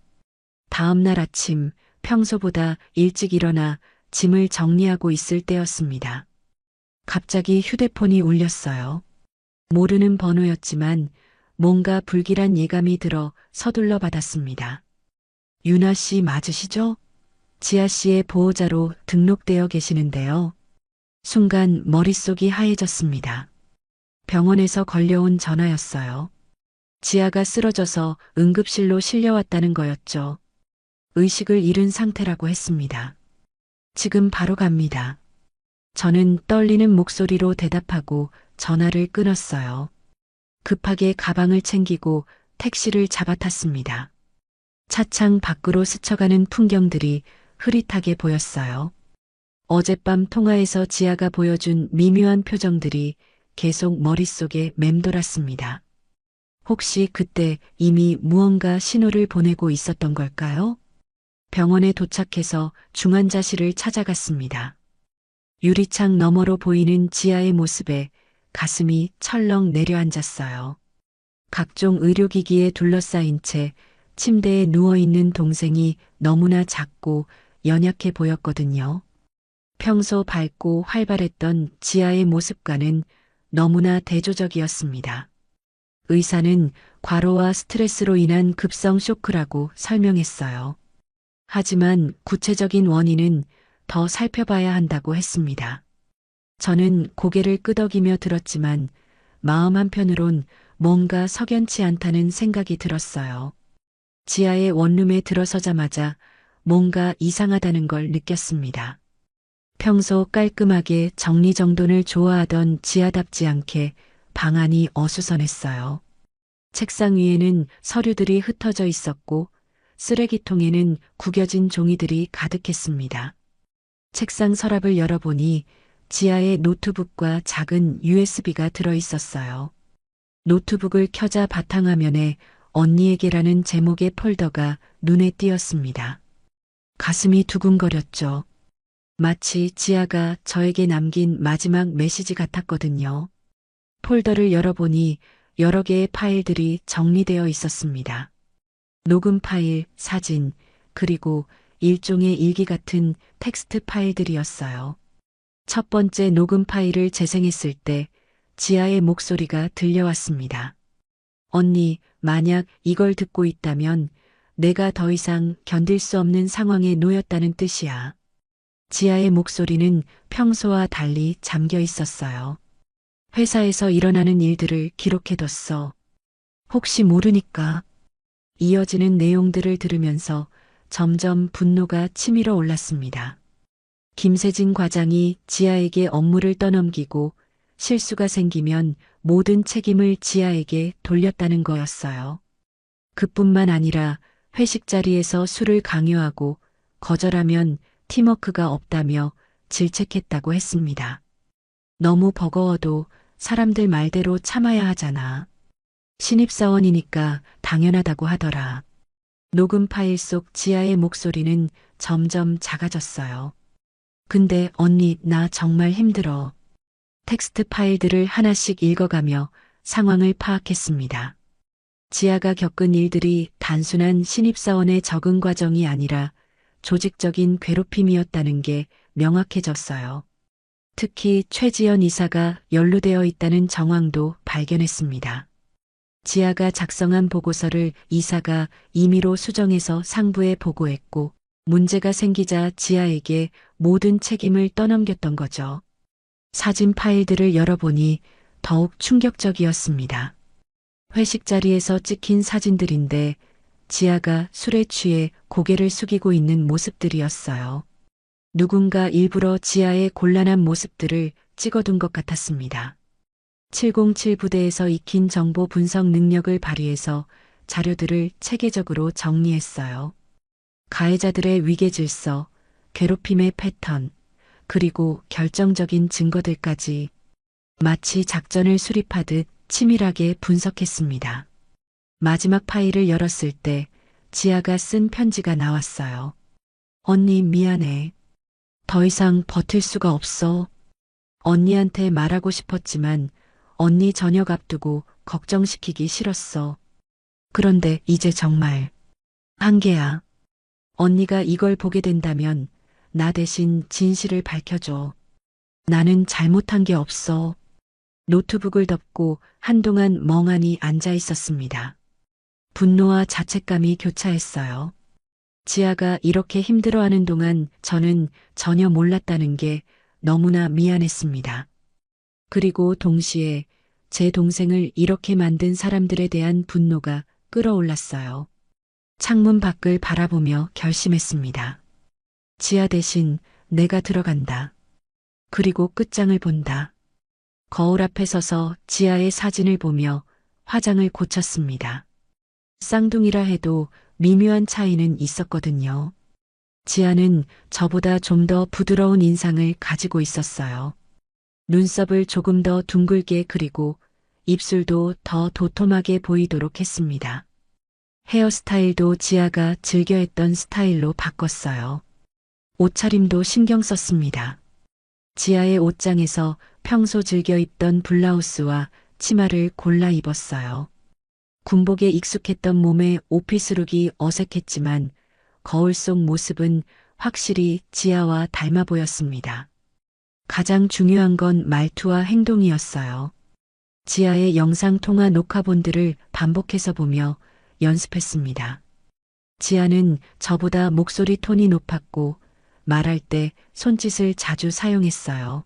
[SPEAKER 6] 다음 날 아침 평소보다 일찍 일어나 짐을 정리하고 있을 때였습니다. 갑자기 휴대폰이 울렸어요. 모르는 번호였지만 뭔가 불길한 예감이 들어 서둘러 받았습니다. 유나 씨 맞으시죠? 지아 씨의 보호자로 등록되어 계시는데요. 순간 머릿속이 하얘졌습니다. 병원에서 걸려온 전화였어요. 지아가 쓰러져서 응급실로 실려왔다는 거였죠. 의식을 잃은 상태라고 했습니다. 지금 바로 갑니다. 저는 떨리는 목소리로 대답하고 전화를 끊었어요. 급하게 가방을 챙기고 택시를 잡아탔습니다. 차창 밖으로 스쳐가는 풍경들이 흐릿하게 보였어요. 어젯밤 통화에서 지아가 보여준 미묘한 표정들이 계속 머릿속에 맴돌았습니다. 혹시 그때 이미 무언가 신호를 보내고 있었던 걸까요? 병원에 도착해서 중환자실을 찾아갔습니다. 유리창 너머로 보이는 지아의 모습에 가슴이 철렁 내려앉았어요. 각종 의료기기에 둘러싸인 채 침대에 누워있는 동생이 너무나 작고 연약해 보였거든요. 평소 밝고 활발했던 지아의 모습과는 너무나 대조적이었습니다. 의사는 과로와 스트레스로 인한 급성 쇼크라고 설명했어요. 하지만 구체적인 원인은 더 살펴봐야 한다고 했습니다. 저는 고개를 끄덕이며 들었지만 마음 한편으론 뭔가 석연치 않다는 생각이 들었어요. 지하의 원룸에 들어서자마자 뭔가 이상하다는 걸 느꼈습니다. 평소 깔끔하게 정리정돈을 좋아하던 지하답지 않게 방안이 어수선했어요. 책상 위에는 서류들이 흩어져 있었고 쓰레기통에는 구겨진 종이들이 가득했습니다. 책상 서랍을 열어보니 지하에 노트북과 작은 USB가 들어 있었어요. 노트북을 켜자 바탕화면에 언니에게라는 제목의 폴더가 눈에 띄었습니다. 가슴이 두근거렸죠. 마치 지아가 저에게 남긴 마지막 메시지 같았거든요. 폴더를 열어보니 여러 개의 파일들이 정리되어 있었습니다. 녹음 파일, 사진, 그리고 일종의 일기 같은 텍스트 파일들이었어요. 첫 번째 녹음 파일을 재생했을 때 지아의 목소리가 들려왔습니다. 언니, 만약 이걸 듣고 있다면 내가 더 이상 견딜 수 없는 상황에 놓였다는 뜻이야. 지아의 목소리는 평소와 달리 잠겨 있었어요. 회사에서 일어나는 일들을 기록해뒀어. 혹시 모르니까. 이어지는 내용들을 들으면서 점점 분노가 치밀어 올랐습니다. 김세진 과장이 지아에게 업무를 떠넘기고 실수가 생기면 모든 책임을 지아에게 돌렸다는 거였어요. 그뿐만 아니라 회식 자리에서 술을 강요하고 거절하면 팀워크가 없다며 질책했다고 했습니다. 너무 버거워도 사람들 말대로 참아야 하잖아. 신입사원이니까 당연하다고 하더라. 녹음 파일 속 지아의 목소리는 점점 작아졌어요. 근데 언니, 나 정말 힘들어. 텍스트 파일들을 하나씩 읽어가며 상황을 파악했습니다. 지아가 겪은 일들이 단순한 신입사원의 적응 과정이 아니라 조직적인 괴롭힘이었다는 게 명확해졌어요. 특히 최지연 이사가 연루되어 있다는 정황도 발견했습니다. 지아가 작성한 보고서를 이사가 임의로 수정해서 상부에 보고했고 문제가 생기자 지아에게 모든 책임을 떠넘겼던 거죠. 사진 파일들을 열어보니 더욱 충격적이었습니다. 회식 자리에서 찍힌 사진들인데 지아가 술에 취해 고개를 숙이고 있는 모습들이었어요. 누군가 일부러 지아의 곤란한 모습들을 찍어둔 것 같았습니다. 707 부대에서 익힌 정보 분석 능력을 발휘해서 자료들을 체계적으로 정리했어요. 가해자들의 위계 질서, 괴롭힘의 패턴, 그리고 결정적인 증거들까지 마치 작전을 수립하듯 치밀하게 분석했습니다. 마지막 파일을 열었을 때 지아가 쓴 편지가 나왔어요. 언니, 미안해. 더 이상 버틸 수가 없어. 언니한테 말하고 싶었지만 언니 저녁 앞두고 걱정시키기 싫었어. 그런데 이제 정말 한계야. 언니가 이걸 보게 된다면 나 대신 진실을 밝혀줘. 나는 잘못한 게 없어. 노트북을 덮고 한동안 멍하니 앉아 있었습니다. 분노와 자책감이 교차했어요. 지아가 이렇게 힘들어하는 동안 저는 전혀 몰랐다는 게 너무나 미안했습니다. 그리고 동시에 제 동생을 이렇게 만든 사람들에 대한 분노가 끌어올랐어요. 창문 밖을 바라보며 결심했습니다. 지아 대신 내가 들어간다. 그리고 끝장을 본다. 거울 앞에 서서 지아의 사진을 보며 화장을 고쳤습니다. 쌍둥이라 해도 미묘한 차이는 있었거든요. 지아는 저보다 좀 더 부드러운 인상을 가지고 있었어요. 눈썹을 조금 더 둥글게 그리고 입술도 더 도톰하게 보이도록 했습니다. 헤어스타일도 지아가 즐겨 했던 스타일로 바꿨어요. 옷차림도 신경 썼습니다. 지아의 옷장에서 평소 즐겨 입던 블라우스와 치마를 골라 입었어요. 군복에 익숙했던 몸에 오피스룩이 어색했지만 거울 속 모습은 확실히 지아와 닮아 보였습니다. 가장 중요한 건 말투와 행동이었어요. 지아의 영상통화 녹화본들을 반복해서 보며 연습했습니다. 지아는 저보다 목소리 톤이 높았고 말할 때 손짓을 자주 사용했어요.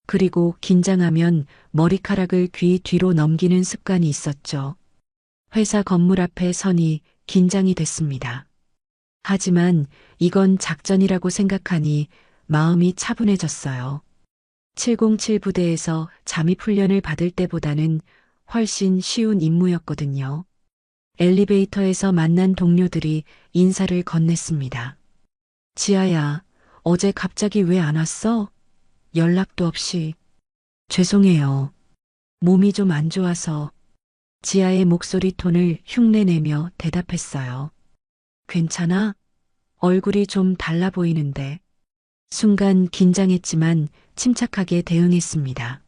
[SPEAKER 6] 그리고 긴장하면 머리카락을 귀 뒤로 넘기는 습관이 있었죠. 회사 건물 앞에 서니 긴장이 됐습니다. 하지만 이건 작전이라고 생각하니 마음이 차분해졌어요. 707 부대에서 잠입 훈련을 받을 때보다는 훨씬 쉬운 임무였거든요. 엘리베이터에서 만난 동료들이 인사를 건넸습니다. 지아야, 어제 갑자기 왜 안 왔어? 연락도 없이. 죄송해요. 몸이 좀 안 좋아서. 지아의 목소리 톤을 흉내내며 대답했어요. 괜찮아? 얼굴이 좀 달라 보이는데. 순간 긴장했지만 침착하게 대응했습니다.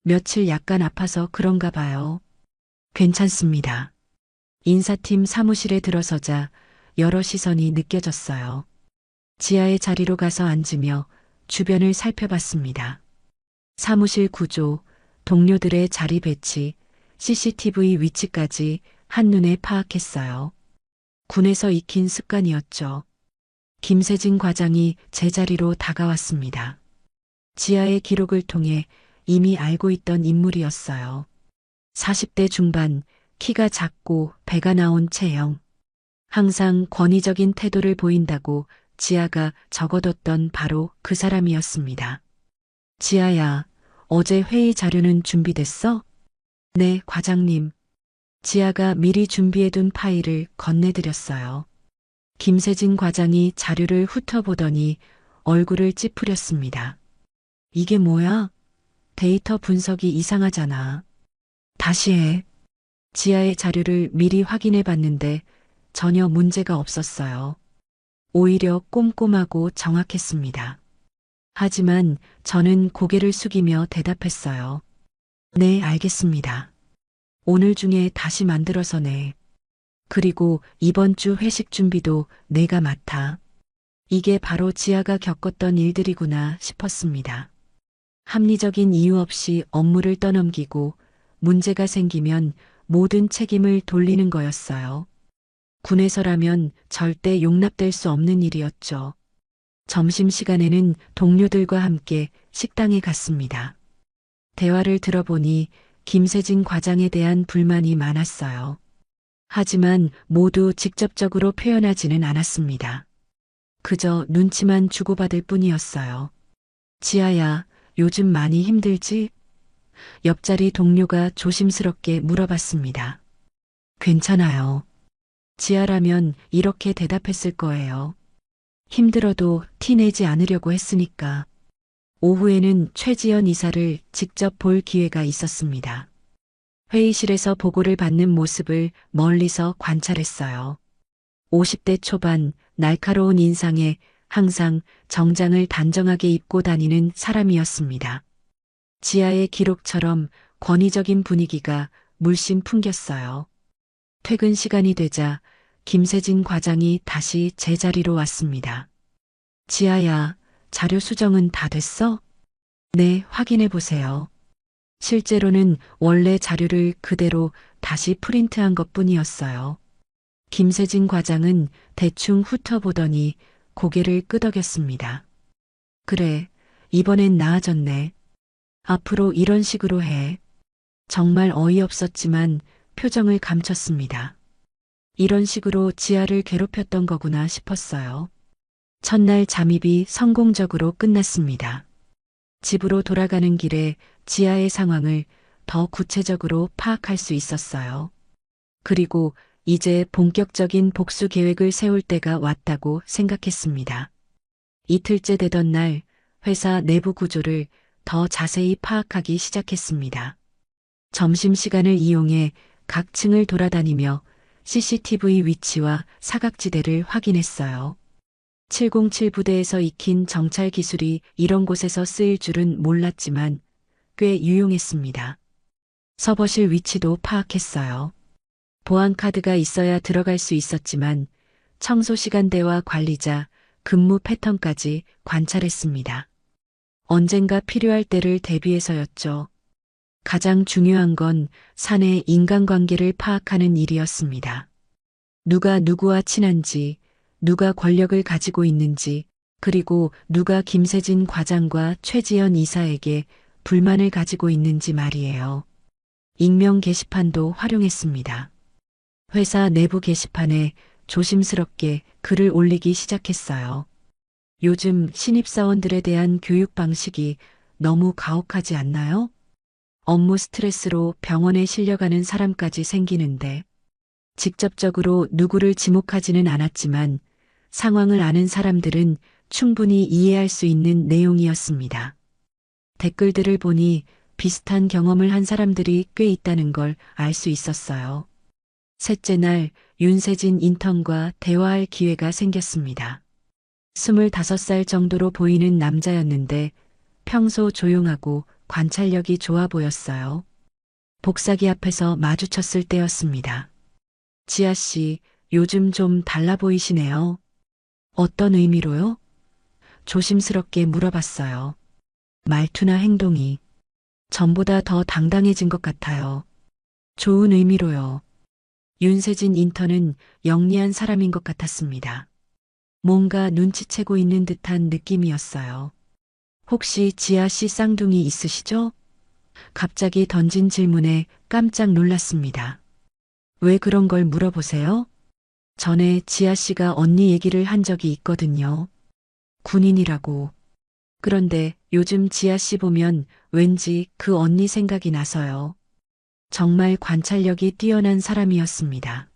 [SPEAKER 6] 며칠 약간 아파서 그런가 봐요. 괜찮습니다. 인사팀 사무실에 들어서자 여러 시선이 느껴졌어요. 지하의 자리로 가서 앉으며 주변을 살펴봤습니다. 사무실 구조, 동료들의 자리 배치, CCTV 위치까지 한눈에 파악했어요. 군에서 익힌 습관이었죠. 김세진 과장이 제자리로 다가왔습니다. 지하의 기록을 통해 이미 알고 있던 인물이었어요. 40대 중반, 키가 작고 배가 나온 체형. 항상 권위적인 태도를 보인다고 지아가 적어뒀던 바로 그 사람이었습니다. 지아야, 어제 회의 자료는 준비됐어? 네, 과장님. 지아가 미리 준비해둔 파일을 건네드렸어요. 김세진 과장이 자료를 훑어보더니 얼굴을 찌푸렸습니다. 이게 뭐야? 데이터 분석이 이상하잖아. 다시 해. 지하의 자료를 미리 확인해 봤는데 전혀 문제가 없었어요. 오히려 꼼꼼하고 정확했습니다. 하지만 저는 고개를 숙이며 대답했어요. 네, 알겠습니다. 오늘 중에 다시 만들어서 내. 그리고 이번 주 회식 준비도 내가 맡아. 이게 바로 지아가 겪었던 일들이구나 싶었습니다. 합리적인 이유 없이 업무를 떠넘기고 문제가 생기면 모든 책임을 돌리는 거였어요. 군에서라면 절대 용납될 수 없는 일이었죠. 점심시간에는 동료들과 함께 식당에 갔습니다. 대화를 들어보니 김세진 과장에 대한 불만이 많았어요. 하지만 모두 직접적으로 표현하지는 않았습니다. 그저 눈치만 주고받을 뿐이었어요. 지아야, 요즘 많이 힘들지? 옆자리 동료가 조심스럽게 물어봤습니다. 괜찮아요. 지아라면 이렇게 대답했을 거예요. 힘들어도 티내지 않으려고 했으니까. 오후에는 최지연 이사를 직접 볼 기회가 있었습니다. 회의실에서 보고를 받는 모습을 멀리서 관찰했어요. 50대 초반 날카로운 인상에 항상 정장을 단정하게 입고 다니는 사람이었습니다. 지하의 기록처럼 권위적인 분위기가 물씬 풍겼어요. 퇴근 시간이 되자 김세진 과장이 다시 제자리로 왔습니다. 지아야, 자료 수정은 다 됐어? 네, 확인해 보세요. 실제로는 원래 자료를 그대로 다시 프린트한 것뿐이었어요. 김세진 과장은 대충 훑어보더니 고개를 끄덕였습니다. 그래, 이번엔 나아졌네. 앞으로 이런 식으로 해. 정말 어이없었지만 표정을 감췄습니다. 이런 식으로 지아를 괴롭혔던 거구나 싶었어요. 첫날 잠입이 성공적으로 끝났습니다. 집으로 돌아가는 길에 지아의 상황을 더 구체적으로 파악할 수 있었어요. 그리고 이제 본격적인 복수 계획을 세울 때가 왔다고 생각했습니다. 이틀째 되던 날 회사 내부 구조를 더 자세히 파악하기 시작했습니다. 점심시간을 이용해 각 층을 돌아다니며 CCTV 위치와 사각지대를 확인했어요. 707 부대에서 익힌 정찰 기술이 이런 곳에서 쓰일 줄은 몰랐지만 꽤 유용했습니다. 서버실 위치도 파악했어요. 보안 카드가 있어야 들어갈 수 있었지만 청소 시간대와 관리자, 근무 패턴까지 관찰했습니다. 언젠가 필요할 때를 대비해서였죠. 가장 중요한 건 사내 인간관계를 파악하는 일이었습니다. 누가 누구와 친한지, 누가 권력을 가지고 있는지, 그리고 누가 김세진 과장과 최지연 이사에게 불만을 가지고 있는지 말이에요. 익명 게시판도 활용했습니다. 회사 내부 게시판에 조심스럽게 글을 올리기 시작했어요. 요즘 신입사원들에 대한 교육 방식이 너무 가혹하지 않나요? 업무 스트레스로 병원에 실려가는 사람까지 생기는데 직접적으로 누구를 지목하지는 않았지만 상황을 아는 사람들은 충분히 이해할 수 있는 내용이었습니다. 댓글들을 보니 비슷한 경험을 한 사람들이 꽤 있다는 걸 알 수 있었어요. 셋째 날 윤세진 인턴과 대화할 기회가 생겼습니다. 25살 정도로 보이는 남자였는데 평소 조용하고 관찰력이 좋아 보였어요. 복사기 앞에서 마주쳤을 때였습니다. 지아 씨, 요즘 좀 달라 보이시네요. 어떤 의미로요? 조심스럽게 물어봤어요. 말투나 행동이 전보다 더 당당해진 것 같아요. 좋은 의미로요. 윤세진 인턴은 영리한 사람인 것 같았습니다. 뭔가 눈치채고 있는 듯한 느낌이었어요. 혹시 지아 씨 쌍둥이 있으시죠? 갑자기 던진 질문에 깜짝 놀랐습니다. 왜 그런 걸 물어보세요? 전에 지아 씨가 언니 얘기를 한 적이 있거든요. 군인이라고. 그런데 요즘 지아 씨 보면 왠지 그 언니 생각이 나서요. 정말 관찰력이 뛰어난 사람이었습니다.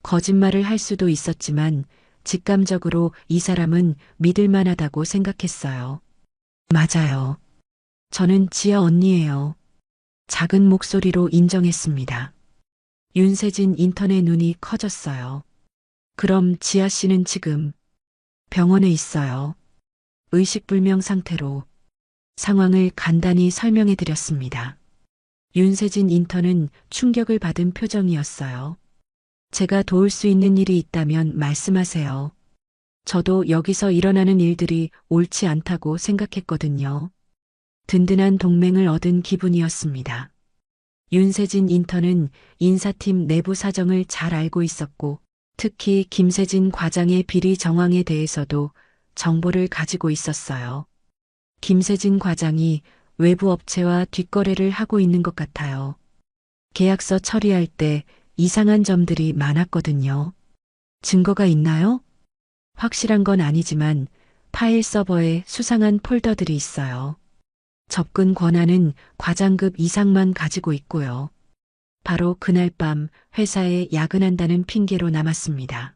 [SPEAKER 6] 거짓말을 할 수도 있었지만 직감적으로 이 사람은 믿을 만하다고 생각했어요. 맞아요. 저는 지아 언니예요. 작은 목소리로 인정했습니다. 윤세진 인턴의 눈이 커졌어요. 그럼 지아 씨는 지금 병원에 있어요. 의식불명 상태로. 상황을 간단히 설명해 드렸습니다. 윤세진 인턴은 충격을 받은 표정이었어요. 제가 도울 수 있는 일이 있다면 말씀하세요. 저도 여기서 일어나는 일들이 옳지 않다고 생각했거든요. 든든한 동맹을 얻은 기분이었습니다. 윤세진 인턴은 인사팀 내부 사정을 잘 알고 있었고 특히 김세진 과장의 비리 정황에 대해서도 정보를 가지고 있었어요. 김세진 과장이 외부 업체와 뒷거래를 하고 있는 것 같아요. 계약서 처리할 때 이상한 점들이 많았거든요. 증거가 있나요? 확실한 건 아니지만 파일 서버에 수상한 폴더들이 있어요. 접근 권한은 과장급 이상만 가지고 있고요. 바로 그날 밤 회사에 야근한다는 핑계로 남았습니다.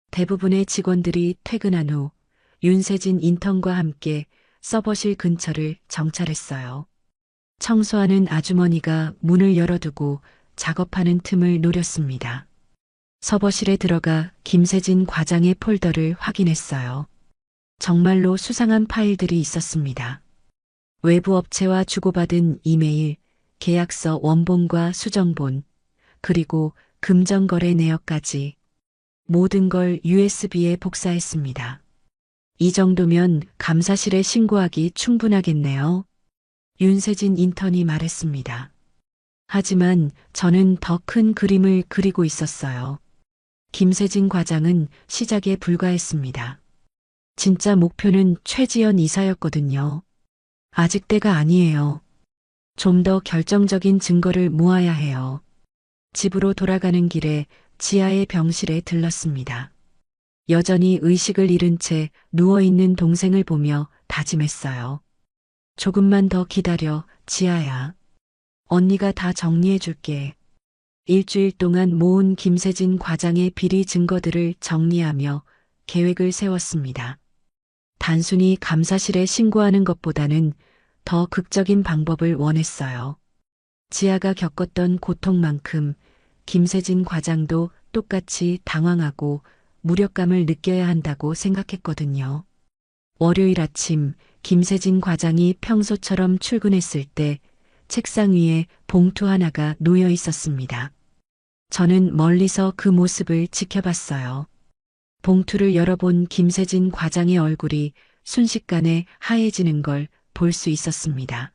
[SPEAKER 6] 대부분의 직원들이 퇴근한 후 윤세진 인턴과 함께 서버실 근처를 정찰했어요. 청소하는 아주머니가 문을 열어두고 작업하는 틈을 노렸습니다. 서버실에 들어가 김세진 과장의 폴더를 확인했어요. 정말로 수상한 파일들이 있었습니다. 외부 업체와 주고받은 이메일, 계약서 원본과 수정본, 그리고 금전거래 내역까지 모든 걸 USB에 복사했습니다. 이 정도면 감사실에 신고하기 충분하겠네요. 윤세진 인턴이 말했습니다. 하지만 저는 더 큰 그림을 그리고 있었어요. 김세진 과장은 시작에 불과했습니다. 진짜 목표는 최지연 이사였거든요. 아직 때가 아니에요. 좀 더 결정적인 증거를 모아야 해요. 집으로 돌아가는 길에 지하의 병실에 들렀습니다. 여전히 의식을 잃은 채 누워있는 동생을 보며 다짐했어요. 조금만 더 기다려, 지아야. 언니가 다 정리해 줄게. 일주일 동안 모은 김세진 과장의 비리 증거들을 정리하며 계획을 세웠습니다. 단순히 감사실에 신고하는 것보다는 더 극적인 방법을 원했어요. 지아가 겪었던 고통만큼 김세진 과장도 똑같이 당황하고 무력감을 느껴야 한다고 생각했거든요. 월요일 아침 김세진 과장이 평소처럼 출근했을 때 책상 위에 봉투 하나가 놓여 있었습니다. 저는 멀리서 그 모습을 지켜봤어요. 봉투를 열어본 김세진 과장의 얼굴이 순식간에 하얘지는 걸 볼 수 있었습니다.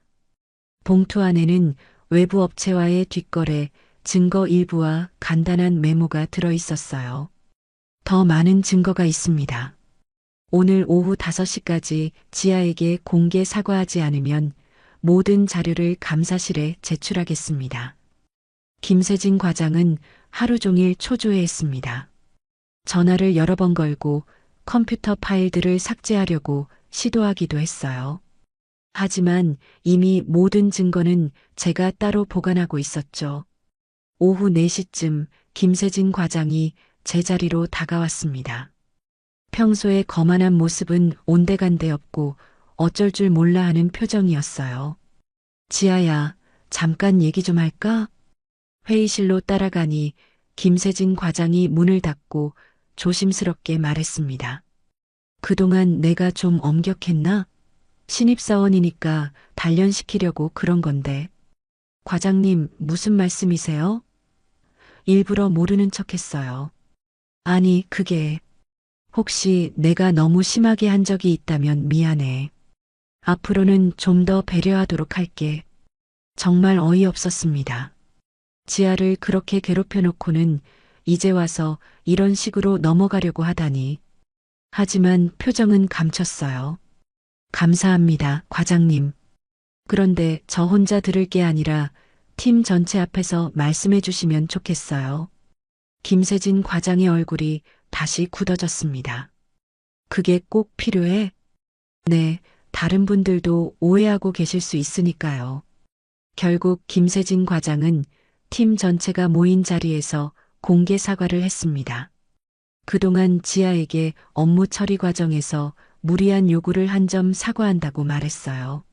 [SPEAKER 6] 봉투 안에는 외부 업체와의 뒷거래, 증거 일부와 간단한 메모가 들어 있었어요. 더 많은 증거가 있습니다. 오늘 오후 5시까지 지아에게 공개 사과하지 않으면 모든 자료를 감사실에 제출하겠습니다. 김세진 과장은 하루 종일 초조해했습니다. 전화를 여러 번 걸고 컴퓨터 파일들을 삭제하려고 시도하기도 했어요. 하지만 이미 모든 증거는 제가 따로 보관하고 있었죠. 오후 4시쯤 김세진 과장이 제 자리로 다가왔습니다. 평소에 거만한 모습은 온데간데 없고 어쩔 줄 몰라 하는 표정이었어요. 지아야, 잠깐 얘기 좀 할까? 회의실로 따라가니 김세진 과장이 문을 닫고 조심스럽게 말했습니다. 그동안 내가 좀 엄격했나? 신입사원이니까 단련시키려고 그런 건데. 과장님, 무슨 말씀이세요? 일부러 모르는 척했어요. 아니, 그게 혹시 내가 너무 심하게 한 적이 있다면 미안해. 앞으로는 좀 더 배려하도록 할게. 정말 어이없었습니다. 지아를 그렇게 괴롭혀 놓고는 이제 와서 이런 식으로 넘어가려고 하다니. 하지만 표정은 감췄어요. 감사합니다, 과장님. 그런데 저 혼자 들을 게 아니라 팀 전체 앞에서 말씀해 주시면 좋겠어요. 김세진 과장의 얼굴이 다시 굳어졌습니다. 그게 꼭 필요해? 네, 다른 분들도 오해하고 계실 수 있으니까요. 결국 김세진 과장은 팀 전체가 모인 자리에서 공개 사과를 했습니다. 그동안 지아에게 업무 처리 과정에서 무리한 요구를 한 점 사과한다고 말했어요.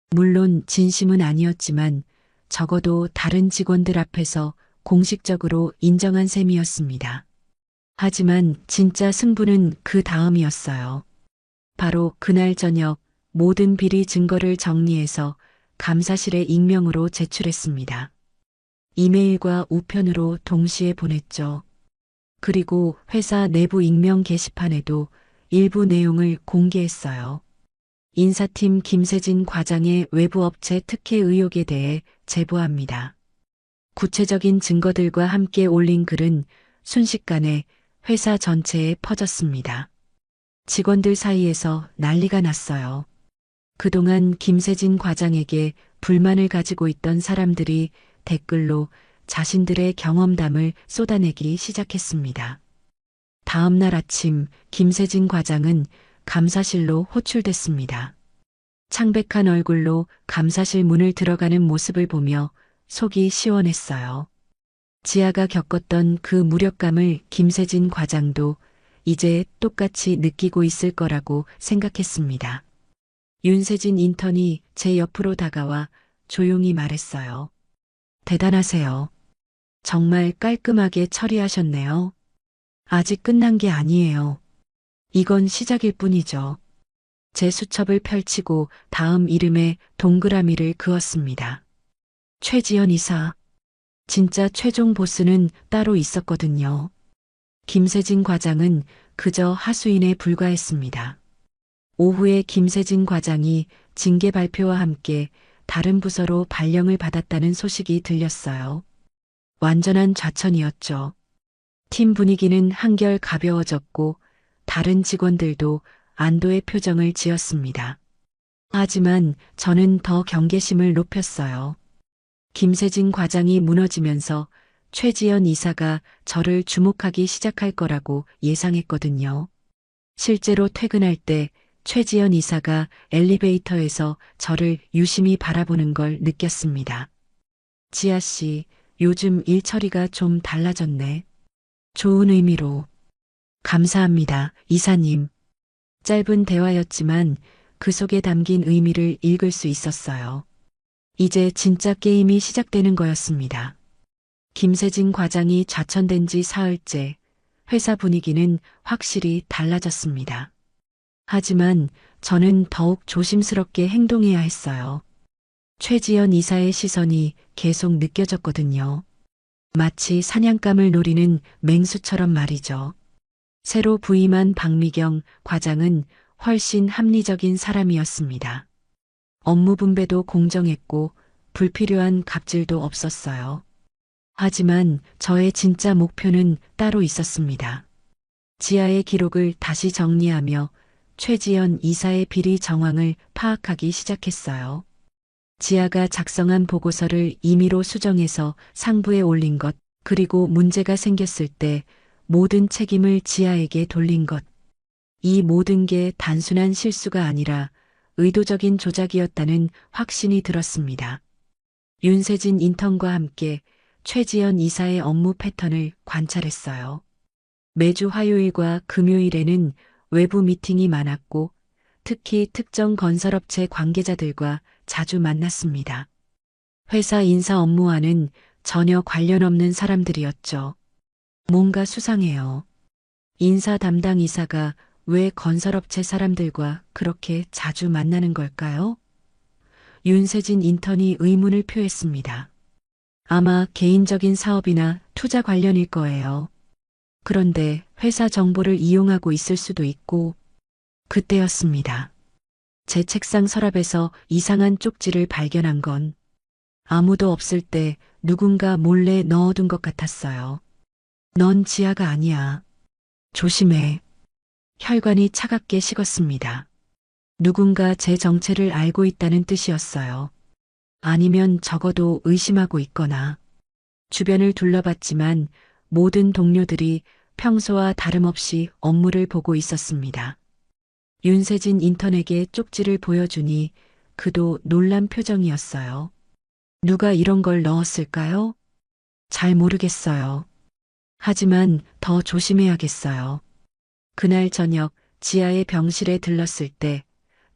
[SPEAKER 6] 물론 진심은 아니었지만 적어도 다른 직원들 앞에서 공식적으로 인정한 셈이었습니다. 하지만 진짜 승부는 그 다음이었어요. 바로 그날 저녁 모든 비리 증거를 정리해서 감사실에 익명으로 제출했습니다. 이메일과 우편으로 동시에 보냈죠. 그리고 회사 내부 익명 게시판에도 일부 내용을 공개했어요. 인사팀 김세진 과장의 외부 업체 특혜 의혹에 대해 제보합니다. 구체적인 증거들과 함께 올린 글은 순식간에 회사 전체에 퍼졌습니다. 직원들 사이에서 난리가 났어요. 그동안 김세진 과장에게 불만을 가지고 있던 사람들이 댓글로 자신들의 경험담을 쏟아내기 시작했습니다. 다음 날 아침 김세진 과장은 감사실로 호출됐습니다. 창백한 얼굴로 감사실 문을 들어가는 모습을 보며 속이 시원했어요. 지아가 겪었던 그 무력감을 김세진 과장도 이제 똑같이 느끼고 있을 거라고 생각했습니다. 윤세진 인턴이 제 옆으로 다가와 조용히 말했어요. 대단하세요. 정말 깔끔하게 처리하셨네요. 아직 끝난 게 아니에요. 이건 시작일 뿐이죠. 제 수첩을 펼치고 다음 이름에 동그라미를 그었습니다. 최지연 이사. 진짜 최종 보스는 따로 있었거든요. 김세진 과장은 그저 하수인에 불과했습니다. 오후에 김세진 과장이 징계 발표와 함께 다른 부서로 발령을 받았다는 소식이 들렸어요. 완전한 좌천이었죠. 팀 분위기는 한결 가벼워졌고 다른 직원들도 안도의 표정을 지었습니다. 하지만 저는 더 경계심을 높였어요. 김세진 과장이 무너지면서 최지연 이사가 저를 주목하기 시작할 거라고 예상했거든요. 실제로 퇴근할 때 최지연 이사가 엘리베이터에서 저를 유심히 바라보는 걸 느꼈습니다. 지아 씨, 요즘 일 처리가 좀 달라졌네. 좋은 의미로. 감사합니다, 이사님. 짧은 대화였지만 그 속에 담긴 의미를 읽을 수 있었어요. 이제 진짜 게임이 시작되는 거였습니다. 김세진 과장이 좌천된 지 사흘째, 회사 분위기는 확실히 달라졌습니다. 하지만 저는 더욱 조심스럽게 행동해야 했어요. 최지연 이사의 시선이 계속 느껴졌거든요. 마치 사냥감을 노리는 맹수처럼 말이죠. 새로 부임한 박미경 과장은 훨씬 합리적인 사람이었습니다. 업무 분배도 공정했고 불필요한 갑질도 없었어요. 하지만 저의 진짜 목표는 따로 있었습니다. 지하의 기록을 다시 정리하며 최지연 이사의 비리 정황을 파악하기 시작했어요. 지하가 작성한 보고서를 임의로 수정해서 상부에 올린 것, 그리고 문제가 생겼을 때 모든 책임을 지하에게 돌린 것. 이 모든 게 단순한 실수가 아니라 의도적인 조작이었다는 확신이 들었습니다. 윤세진 인턴과 함께 최지연 이사의 업무 패턴을 관찰했어요. 매주 화요일과 금요일에는 외부 미팅이 많았고 특히 특정 건설업체 관계자들과 자주 만났습니다. 회사 인사 업무와는 전혀 관련 없는 사람들이었죠. 뭔가 수상해요. 인사 담당 이사가 왜 건설업체 사람들과 그렇게 자주 만나는 걸까요? 윤세진 인턴이 의문을 표했습니다. 아마 개인적인 사업이나 투자 관련일 거예요. 그런데 회사 정보를 이용하고 있을 수도 있고, 그때였습니다. 제 책상 서랍에서 이상한 쪽지를 발견한 건 아무도 없을 때 누군가 몰래 넣어둔 것 같았어요. 넌 지하가 아니야. 조심해. 혈관이 차갑게 식었습니다. 누군가 제 정체를 알고 있다는 뜻이었어요. 아니면 적어도 의심하고 있거나. 주변을 둘러봤지만 모든 동료들이 평소와 다름없이 업무를 보고 있었습니다. 윤세진 인턴에게 쪽지를 보여주니 그도 놀란 표정이었어요. 누가 이런 걸 넣었을까요? 잘 모르겠어요. 하지만 더 조심해야겠어요. 그날 저녁 지하의 병실에 들렀을 때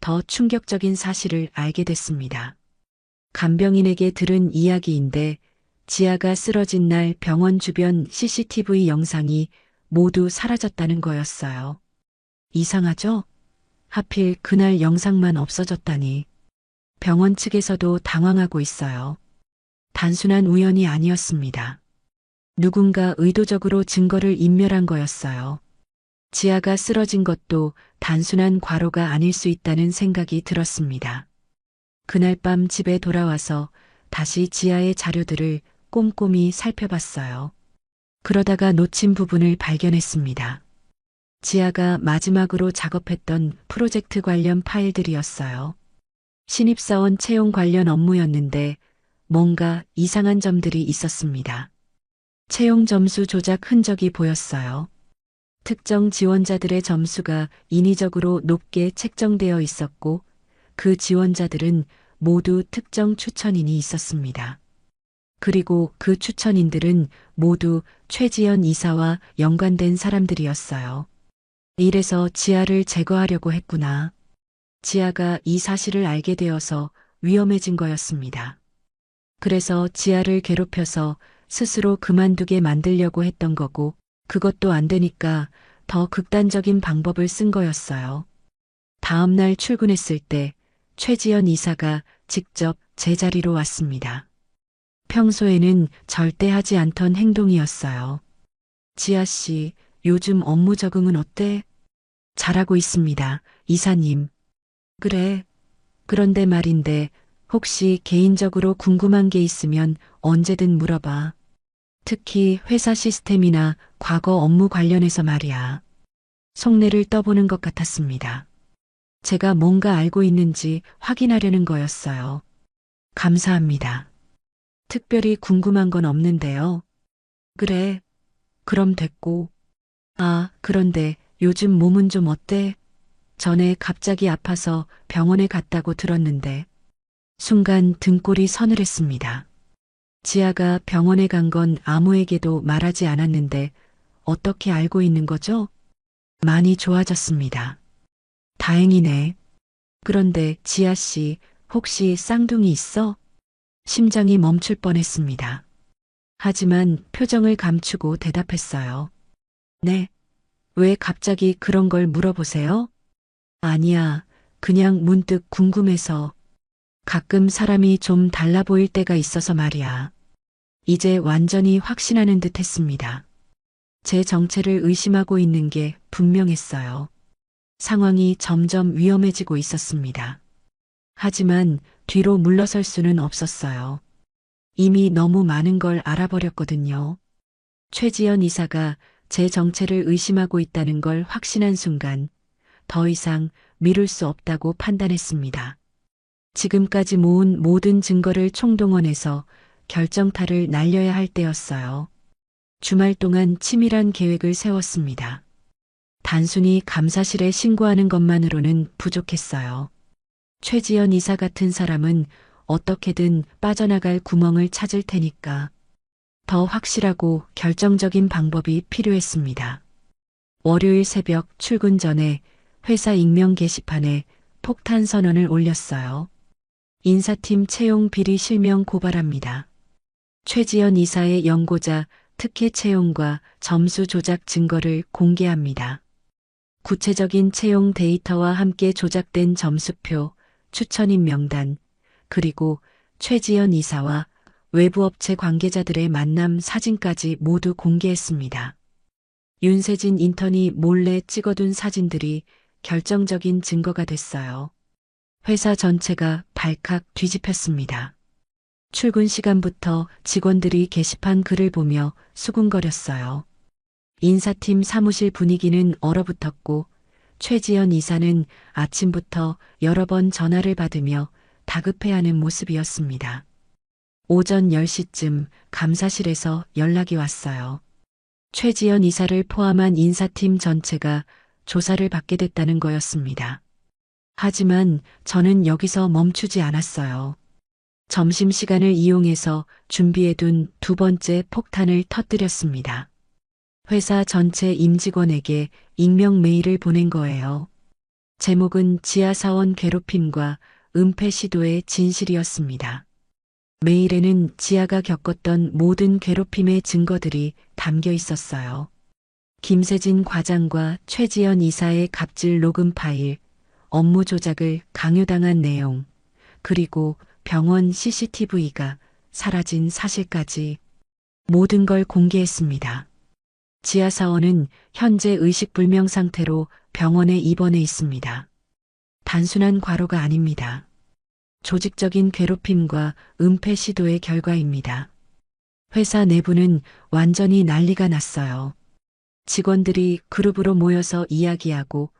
[SPEAKER 6] 더 충격적인 사실을 알게 됐습니다. 간병인에게 들은 이야기인데 지하가 쓰러진 날 병원 주변 CCTV 영상이 모두 사라졌다는 거였어요. 이상하죠? 하필 그날 영상만 없어졌다니. 병원 측에서도 당황하고 있어요. 단순한 우연이 아니었습니다. 누군가 의도적으로 증거를 인멸한 거였어요. 지하가 쓰러진 것도 단순한 과로가 아닐 수 있다는 생각이 들었습니다. 그날 밤 집에 돌아와서 다시 지하의 자료들을 꼼꼼히 살펴봤어요. 그러다가 놓친 부분을 발견했습니다. 지하가 마지막으로 작업했던 프로젝트 관련 파일들이었어요. 신입사원 채용 관련 업무였는데 뭔가 이상한 점들이 있었습니다. 채용 점수 조작 흔적이 보였어요. 특정 지원자들의 점수가 인위적으로 높게 책정되어 있었고 그 지원자들은 모두 특정 추천인이 있었습니다. 그리고 그 추천인들은 모두 최지연 이사와 연관된 사람들이었어요. 이래서 지하를 제거하려고 했구나. 지하가 이 사실을 알게 되어서 위험해진 거였습니다. 그래서 지하를 괴롭혀서 스스로 그만두게 만들려고 했던 거고 그것도 안 되니까 더 극단적인 방법을 쓴 거였어요. 다음 날 출근했을 때 최지연 이사가 직접 제 자리로 왔습니다. 평소에는 절대 하지 않던 행동이었어요. 지아 씨, 요즘 업무 적응은 어때? 잘하고 있습니다, 이사님. 그래. 그런데 말인데 혹시 개인적으로 궁금한 게 있으면 언제든 물어봐. 특히 회사 시스템이나 과거 업무 관련해서 말이야. 속내를 떠보는 것 같았습니다. 제가 뭔가 알고 있는지 확인하려는 거였어요. 감사합니다. 특별히 궁금한 건 없는데요. 그래. 그럼 됐고. 아, 그런데 요즘 몸은 좀 어때? 전에 갑자기 아파서 병원에 갔다고 들었는데. 순간 등골이 서늘했습니다. 지아가 병원에 간 건 아무에게도 말하지 않았는데 어떻게 알고 있는 거죠? 많이 좋아졌습니다. 다행이네. 그런데 지아 씨, 혹시 쌍둥이 있어? 심장이 멈출 뻔했습니다. 하지만 표정을 감추고 대답했어요. 네. 왜 갑자기 그런 걸 물어보세요? 아니야. 그냥 문득 궁금해서. 가끔 사람이 좀 달라 보일 때가 있어서 말이야. 이제 완전히 확신하는 듯 했습니다. 제 정체를 의심하고 있는 게 분명했어요. 상황이 점점 위험해지고 있었습니다. 하지만 뒤로 물러설 수는 없었어요. 이미 너무 많은 걸 알아버렸거든요. 최지연 이사가 제 정체를 의심하고 있다는 걸 확신한 순간 더 이상 미룰 수 없다고 판단했습니다. 지금까지 모은 모든 증거를 총동원해서 결정타를 날려야 할 때였어요. 주말 동안 치밀한 계획을 세웠습니다. 단순히 감사실에 신고하는 것만으로는 부족했어요. 최지연 이사 같은 사람은 어떻게든 빠져나갈 구멍을 찾을 테니까 더 확실하고 결정적인 방법이 필요했습니다. 월요일 새벽 출근 전에 회사 익명 게시판에 폭탄 선언을 올렸어요. 인사팀 채용 비리 실명 고발합니다. 최지연 이사의 연고자 특혜 채용과 점수 조작 증거를 공개합니다. 구체적인 채용 데이터와 함께 조작된 점수표, 추천인 명단, 그리고 최지연 이사와 외부 업체 관계자들의 만남 사진까지 모두 공개했습니다. 윤세진 인턴이 몰래 찍어둔 사진들이 결정적인 증거가 됐어요. 회사 전체가 발칵 뒤집혔습니다. 출근 시간부터 직원들이 게시판 글을 보며 수군거렸어요. 인사팀 사무실 분위기는 얼어붙었고 최지연 이사는 아침부터 여러 번 전화를 받으며 다급해하는 모습이었습니다. 오전 10시쯤 감사실에서 연락이 왔어요. 최지연 이사를 포함한 인사팀 전체가 조사를 받게 됐다는 거였습니다. 하지만 저는 여기서 멈추지 않았어요. 점심시간을 이용해서 준비해둔 두 번째 폭탄을 터뜨렸습니다. 회사 전체 임직원에게 익명 메일을 보낸 거예요. 제목은 지하사원 괴롭힘과 은폐 시도의 진실이었습니다. 메일에는 지아가 겪었던 모든 괴롭힘의 증거들이 담겨 있었어요. 김세진 과장과 최지연 이사의 갑질 녹음 파일, 업무 조작을 강요당한 내용, 그리고 병원 CCTV가 사라진 사실까지 모든 걸 공개했습니다. 지하사원은 현재 의식불명 상태로 병원에 입원해 있습니다. 단순한 과로가 아닙니다. 조직적인 괴롭힘과 은폐 시도의 결과입니다. 회사 내부는 완전히 난리가 났어요. 직원들이 그룹으로 모여서 이야기하고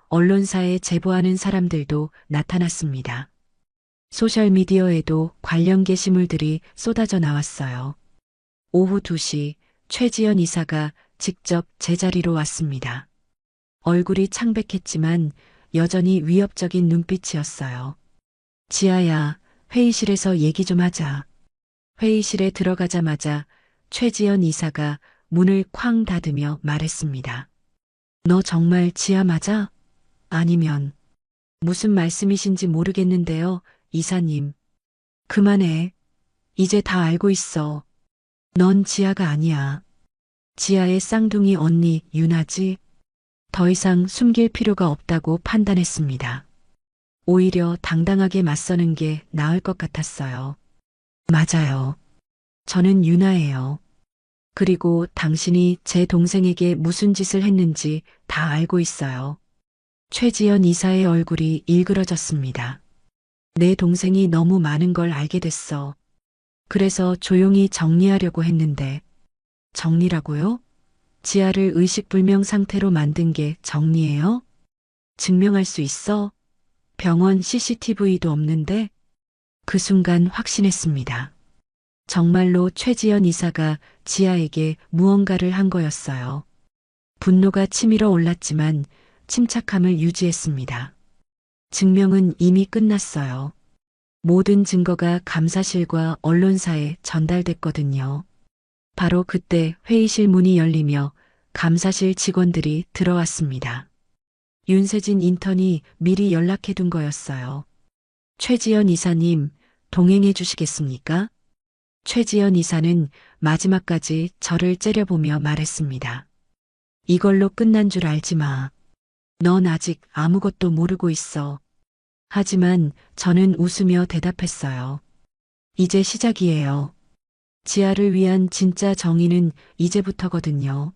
[SPEAKER 6] 언론사에 제보하는 사람들도 나타났습니다. 소셜미디어에도 관련 게시물들이 쏟아져 나왔어요. 오후 2시 최지연 이사가 직접 제자리로 왔습니다. 얼굴이 창백했지만 여전히 위협적인 눈빛이었어요. 지아야, 회의실에서 얘기 좀 하자. 회의실에 들어가자마자 최지연 이사가 문을 쾅 닫으며 말했습니다. 너 정말 지아 맞아? 아니면 무슨 말씀이신지 모르겠는데요, 이사님. 그만해. 이제 다 알고 있어. 넌 지아가 아니야. 지아의 쌍둥이 언니 유나지. 더 이상 숨길 필요가 없다고 판단했습니다. 오히려 당당하게 맞서는 게 나을 것 같았어요. 맞아요. 저는 유나예요. 그리고 당신이 제 동생에게 무슨 짓을 했는지 다 알고 있어요. 최지연 이사의 얼굴이 일그러졌습니다. 내 동생이 너무 많은 걸 알게 됐어. 그래서 조용히 정리하려고 했는데. 정리라고요? 지아를 의식불명 상태로 만든 게 정리예요? 증명할 수 있어? 병원 CCTV도 없는데? 그 순간 확신했습니다. 정말로 최지연 이사가 지아에게 무언가를 한 거였어요. 분노가 치밀어 올랐지만 침착함을 유지했습니다. 증명은 이미 끝났어요. 모든 증거가 감사실과 언론사에 전달됐거든요. 바로 그때 회의실 문이 열리며 감사실 직원들이 들어왔습니다. 윤세진 인턴이 미리 연락해둔 거였어요. 최지연 이사님, 동행해 주시겠습니까? 최지연 이사는 마지막까지 저를 째려보며 말했습니다. 이걸로 끝난 줄 알지 마. 넌 아직 아무것도 모르고 있어. 하지만 저는 웃으며 대답했어요. 이제 시작이에요. 지아를 위한 진짜 정의는 이제부터거든요.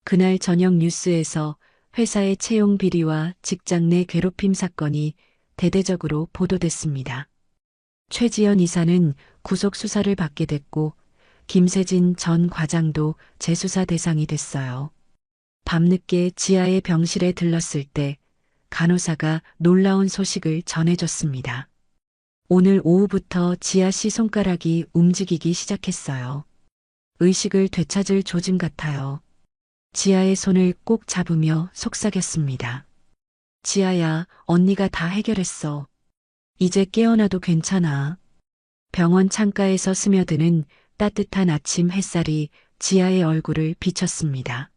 [SPEAKER 6] 그날 저녁 뉴스에서 회사의 채용 비리와 직장 내 괴롭힘 사건이 대대적으로 보도됐습니다. 최지연 이사는 구속 수사를 받게 됐고 김세진 전 과장도 재수사 대상이 됐어요. 밤늦게 지아의 병실에 들렀을 때 간호사가 놀라운 소식을 전해줬습니다. 오늘 오후부터 지아 씨 손가락이 움직이기 시작했어요. 의식을 되찾을 조짐 같아요. 지아의 손을 꼭 잡으며 속삭였습니다. 지아야, 언니가 다 해결했어. 이제 깨어나도 괜찮아. 병원 창가에서 스며드는 따뜻한 아침 햇살이 지아의 얼굴을 비쳤습니다.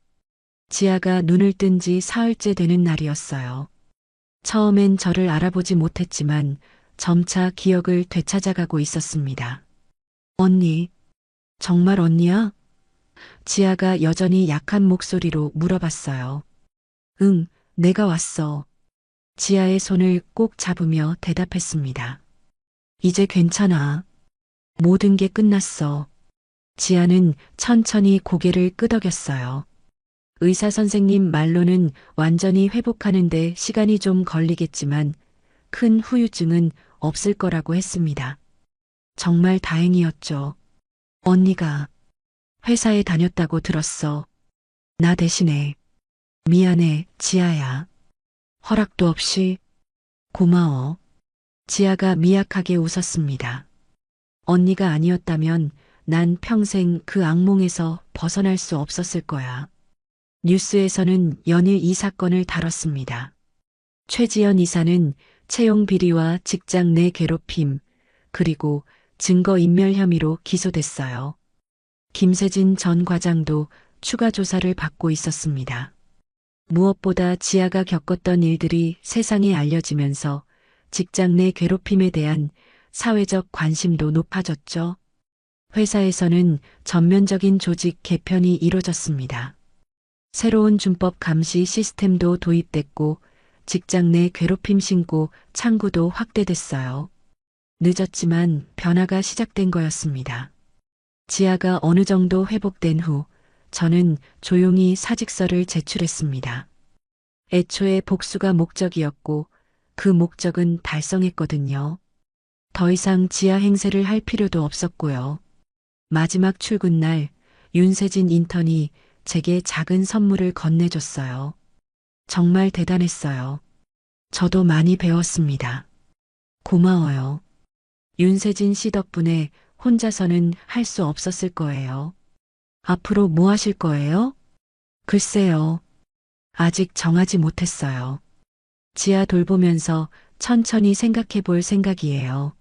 [SPEAKER 6] 지아가 눈을 뜬 지 사흘째 되는 날이었어요. 처음엔 저를 알아보지 못했지만 점차 기억을 되찾아가고 있었습니다. 언니, 정말 언니야? 지아가 여전히 약한 목소리로 물어봤어요. 응, 내가 왔어. 지아의 손을 꼭 잡으며 대답했습니다. 이제 괜찮아. 모든 게 끝났어. 지아는 천천히 고개를 끄덕였어요. 의사 선생님 말로는 완전히 회복하는데 시간이 좀 걸리겠지만 큰 후유증은 없을 거라고 했습니다. 정말 다행이었죠. 언니가 회사에 다녔다고 들었어. 나 대신에. 미안해, 지아야. 허락도 없이. 고마워. 지아가 미약하게 웃었습니다. 언니가 아니었다면 난 평생 그 악몽에서 벗어날 수 없었을 거야. 뉴스에서는 연일 이 사건을 다뤘습니다. 최지연 이사는 채용 비리와 직장 내 괴롭힘, 그리고 증거인멸 혐의로 기소됐어요. 김세진 전 과장도 추가 조사를 받고 있었습니다. 무엇보다 지아가 겪었던 일들이 세상에 알려지면서 직장 내 괴롭힘에 대한 사회적 관심도 높아졌죠. 회사에서는 전면적인 조직 개편이 이루어졌습니다. 새로운 준법 감시 시스템도 도입됐고 직장 내 괴롭힘 신고 창구도 확대됐어요. 늦었지만 변화가 시작된 거였습니다. 지아가 어느 정도 회복된 후 저는 조용히 사직서를 제출했습니다. 애초에 복수가 목적이었고 그 목적은 달성했거든요. 더 이상 지아 행세를 할 필요도 없었고요. 마지막 출근 날 윤세진 인턴이 제게 작은 선물을 건네줬어요. 정말 대단했어요. 저도 많이 배웠습니다. 고마워요. 윤세진 씨 덕분에 혼자서는 할 수 없었을 거예요. 앞으로 뭐 하실 거예요? 글쎄요. 아직 정하지 못했어요. 지아 돌보면서 천천히 생각해 볼 생각이에요.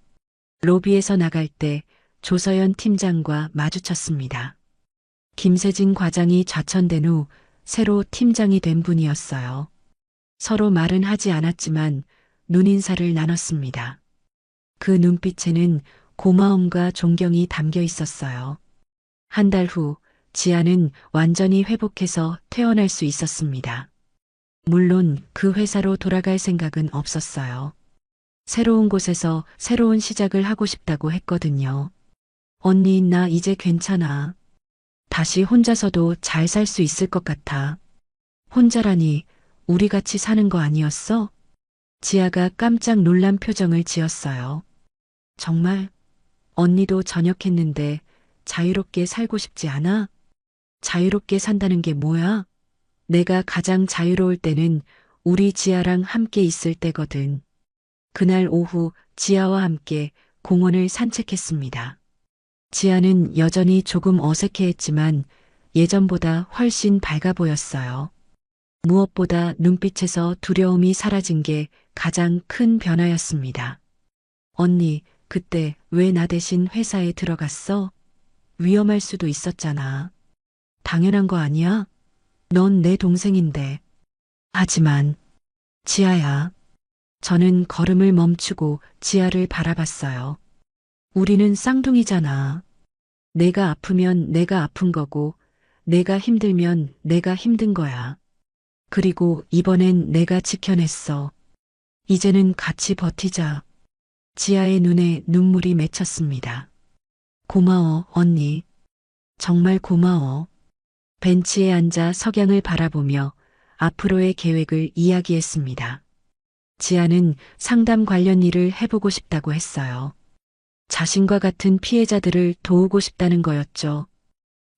[SPEAKER 6] 로비에서 나갈 때 조서연 팀장과 마주쳤습니다. 김세진 과장이 좌천된 후 새로 팀장이 된 분이었어요. 서로 말은 하지 않았지만 눈인사를 나눴습니다. 그 눈빛에는 고마움과 존경이 담겨 있었어요. 한 달 후 지아는 완전히 회복해서 퇴원할 수 있었습니다. 물론 그 회사로 돌아갈 생각은 없었어요. 새로운 곳에서 새로운 시작을 하고 싶다고 했거든요. 언니, 나 이제 괜찮아. 다시 혼자서도 잘 살 수 있을 것 같아. 혼자라니 우리 같이 사는 거 아니었어? 지아가 깜짝 놀란 표정을 지었어요. 정말? 언니도 전역했는데 자유롭게 살고 싶지 않아? 자유롭게 산다는 게 뭐야? 내가 가장 자유로울 때는 우리 지아랑 함께 있을 때거든. 그날 오후 지아와 함께 공원을 산책했습니다. 지아는 여전히 조금 어색해했지만 예전보다 훨씬 밝아 보였어요. 무엇보다 눈빛에서 두려움이 사라진 게 가장 큰 변화였습니다. 언니, 그때 왜 나 대신 회사에 들어갔어? 위험할 수도 있었잖아. 당연한 거 아니야? 넌 내 동생인데. 하지만, 지아야. 저는 걸음을 멈추고 지아를 바라봤어요. 우리는 쌍둥이잖아. 내가 아프면 내가 아픈 거고, 내가 힘들면 내가 힘든 거야. 그리고 이번엔 내가 지켜냈어. 이제는 같이 버티자. 지아의 눈에 눈물이 맺혔습니다. 고마워, 언니. 정말 고마워. 벤치에 앉아 석양을 바라보며 앞으로의 계획을 이야기했습니다. 지아는 상담 관련 일을 해보고 싶다고 했어요. 자신과 같은 피해자들을 도우고 싶다는 거였죠.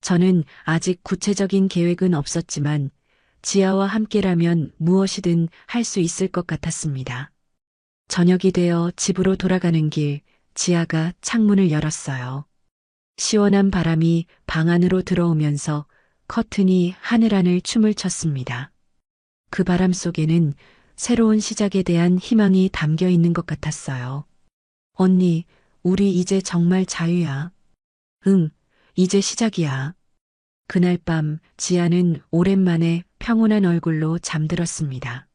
[SPEAKER 6] 저는 아직 구체적인 계획은 없었지만 지아와 함께라면 무엇이든 할 수 있을 것 같았습니다. 저녁이 되어 집으로 돌아가는 길, 지아가 창문을 열었어요. 시원한 바람이 방 안으로 들어오면서 커튼이 하늘하늘 춤을 췄습니다. 그 바람 속에는 새로운 시작에 대한 희망이 담겨 있는 것 같았어요. 언니, 우리 이제 정말 자유야. 응, 이제 시작이야. 그날 밤 지아는 오랜만에 평온한 얼굴로 잠들었습니다.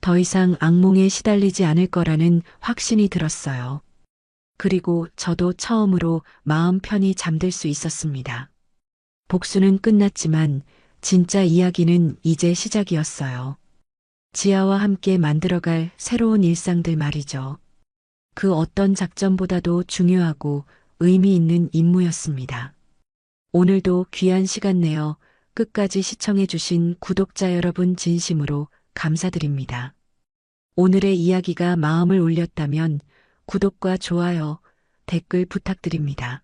[SPEAKER 6] 더 이상 악몽에 시달리지 않을 거라는 확신이 들었어요. 그리고 저도 처음으로 마음 편히 잠들 수 있었습니다. 복수는 끝났지만 진짜 이야기는 이제 시작이었어요. 지아와 함께 만들어갈 새로운 일상들 말이죠. 그 어떤 작전보다도 중요하고 의미 있는 임무였습니다. 오늘도 귀한 시간 내어 끝까지 시청해주신 구독자 여러분 진심으로 감사드립니다. 오늘의 이야기가 마음을 울렸다면 구독과 좋아요, 댓글 부탁드립니다.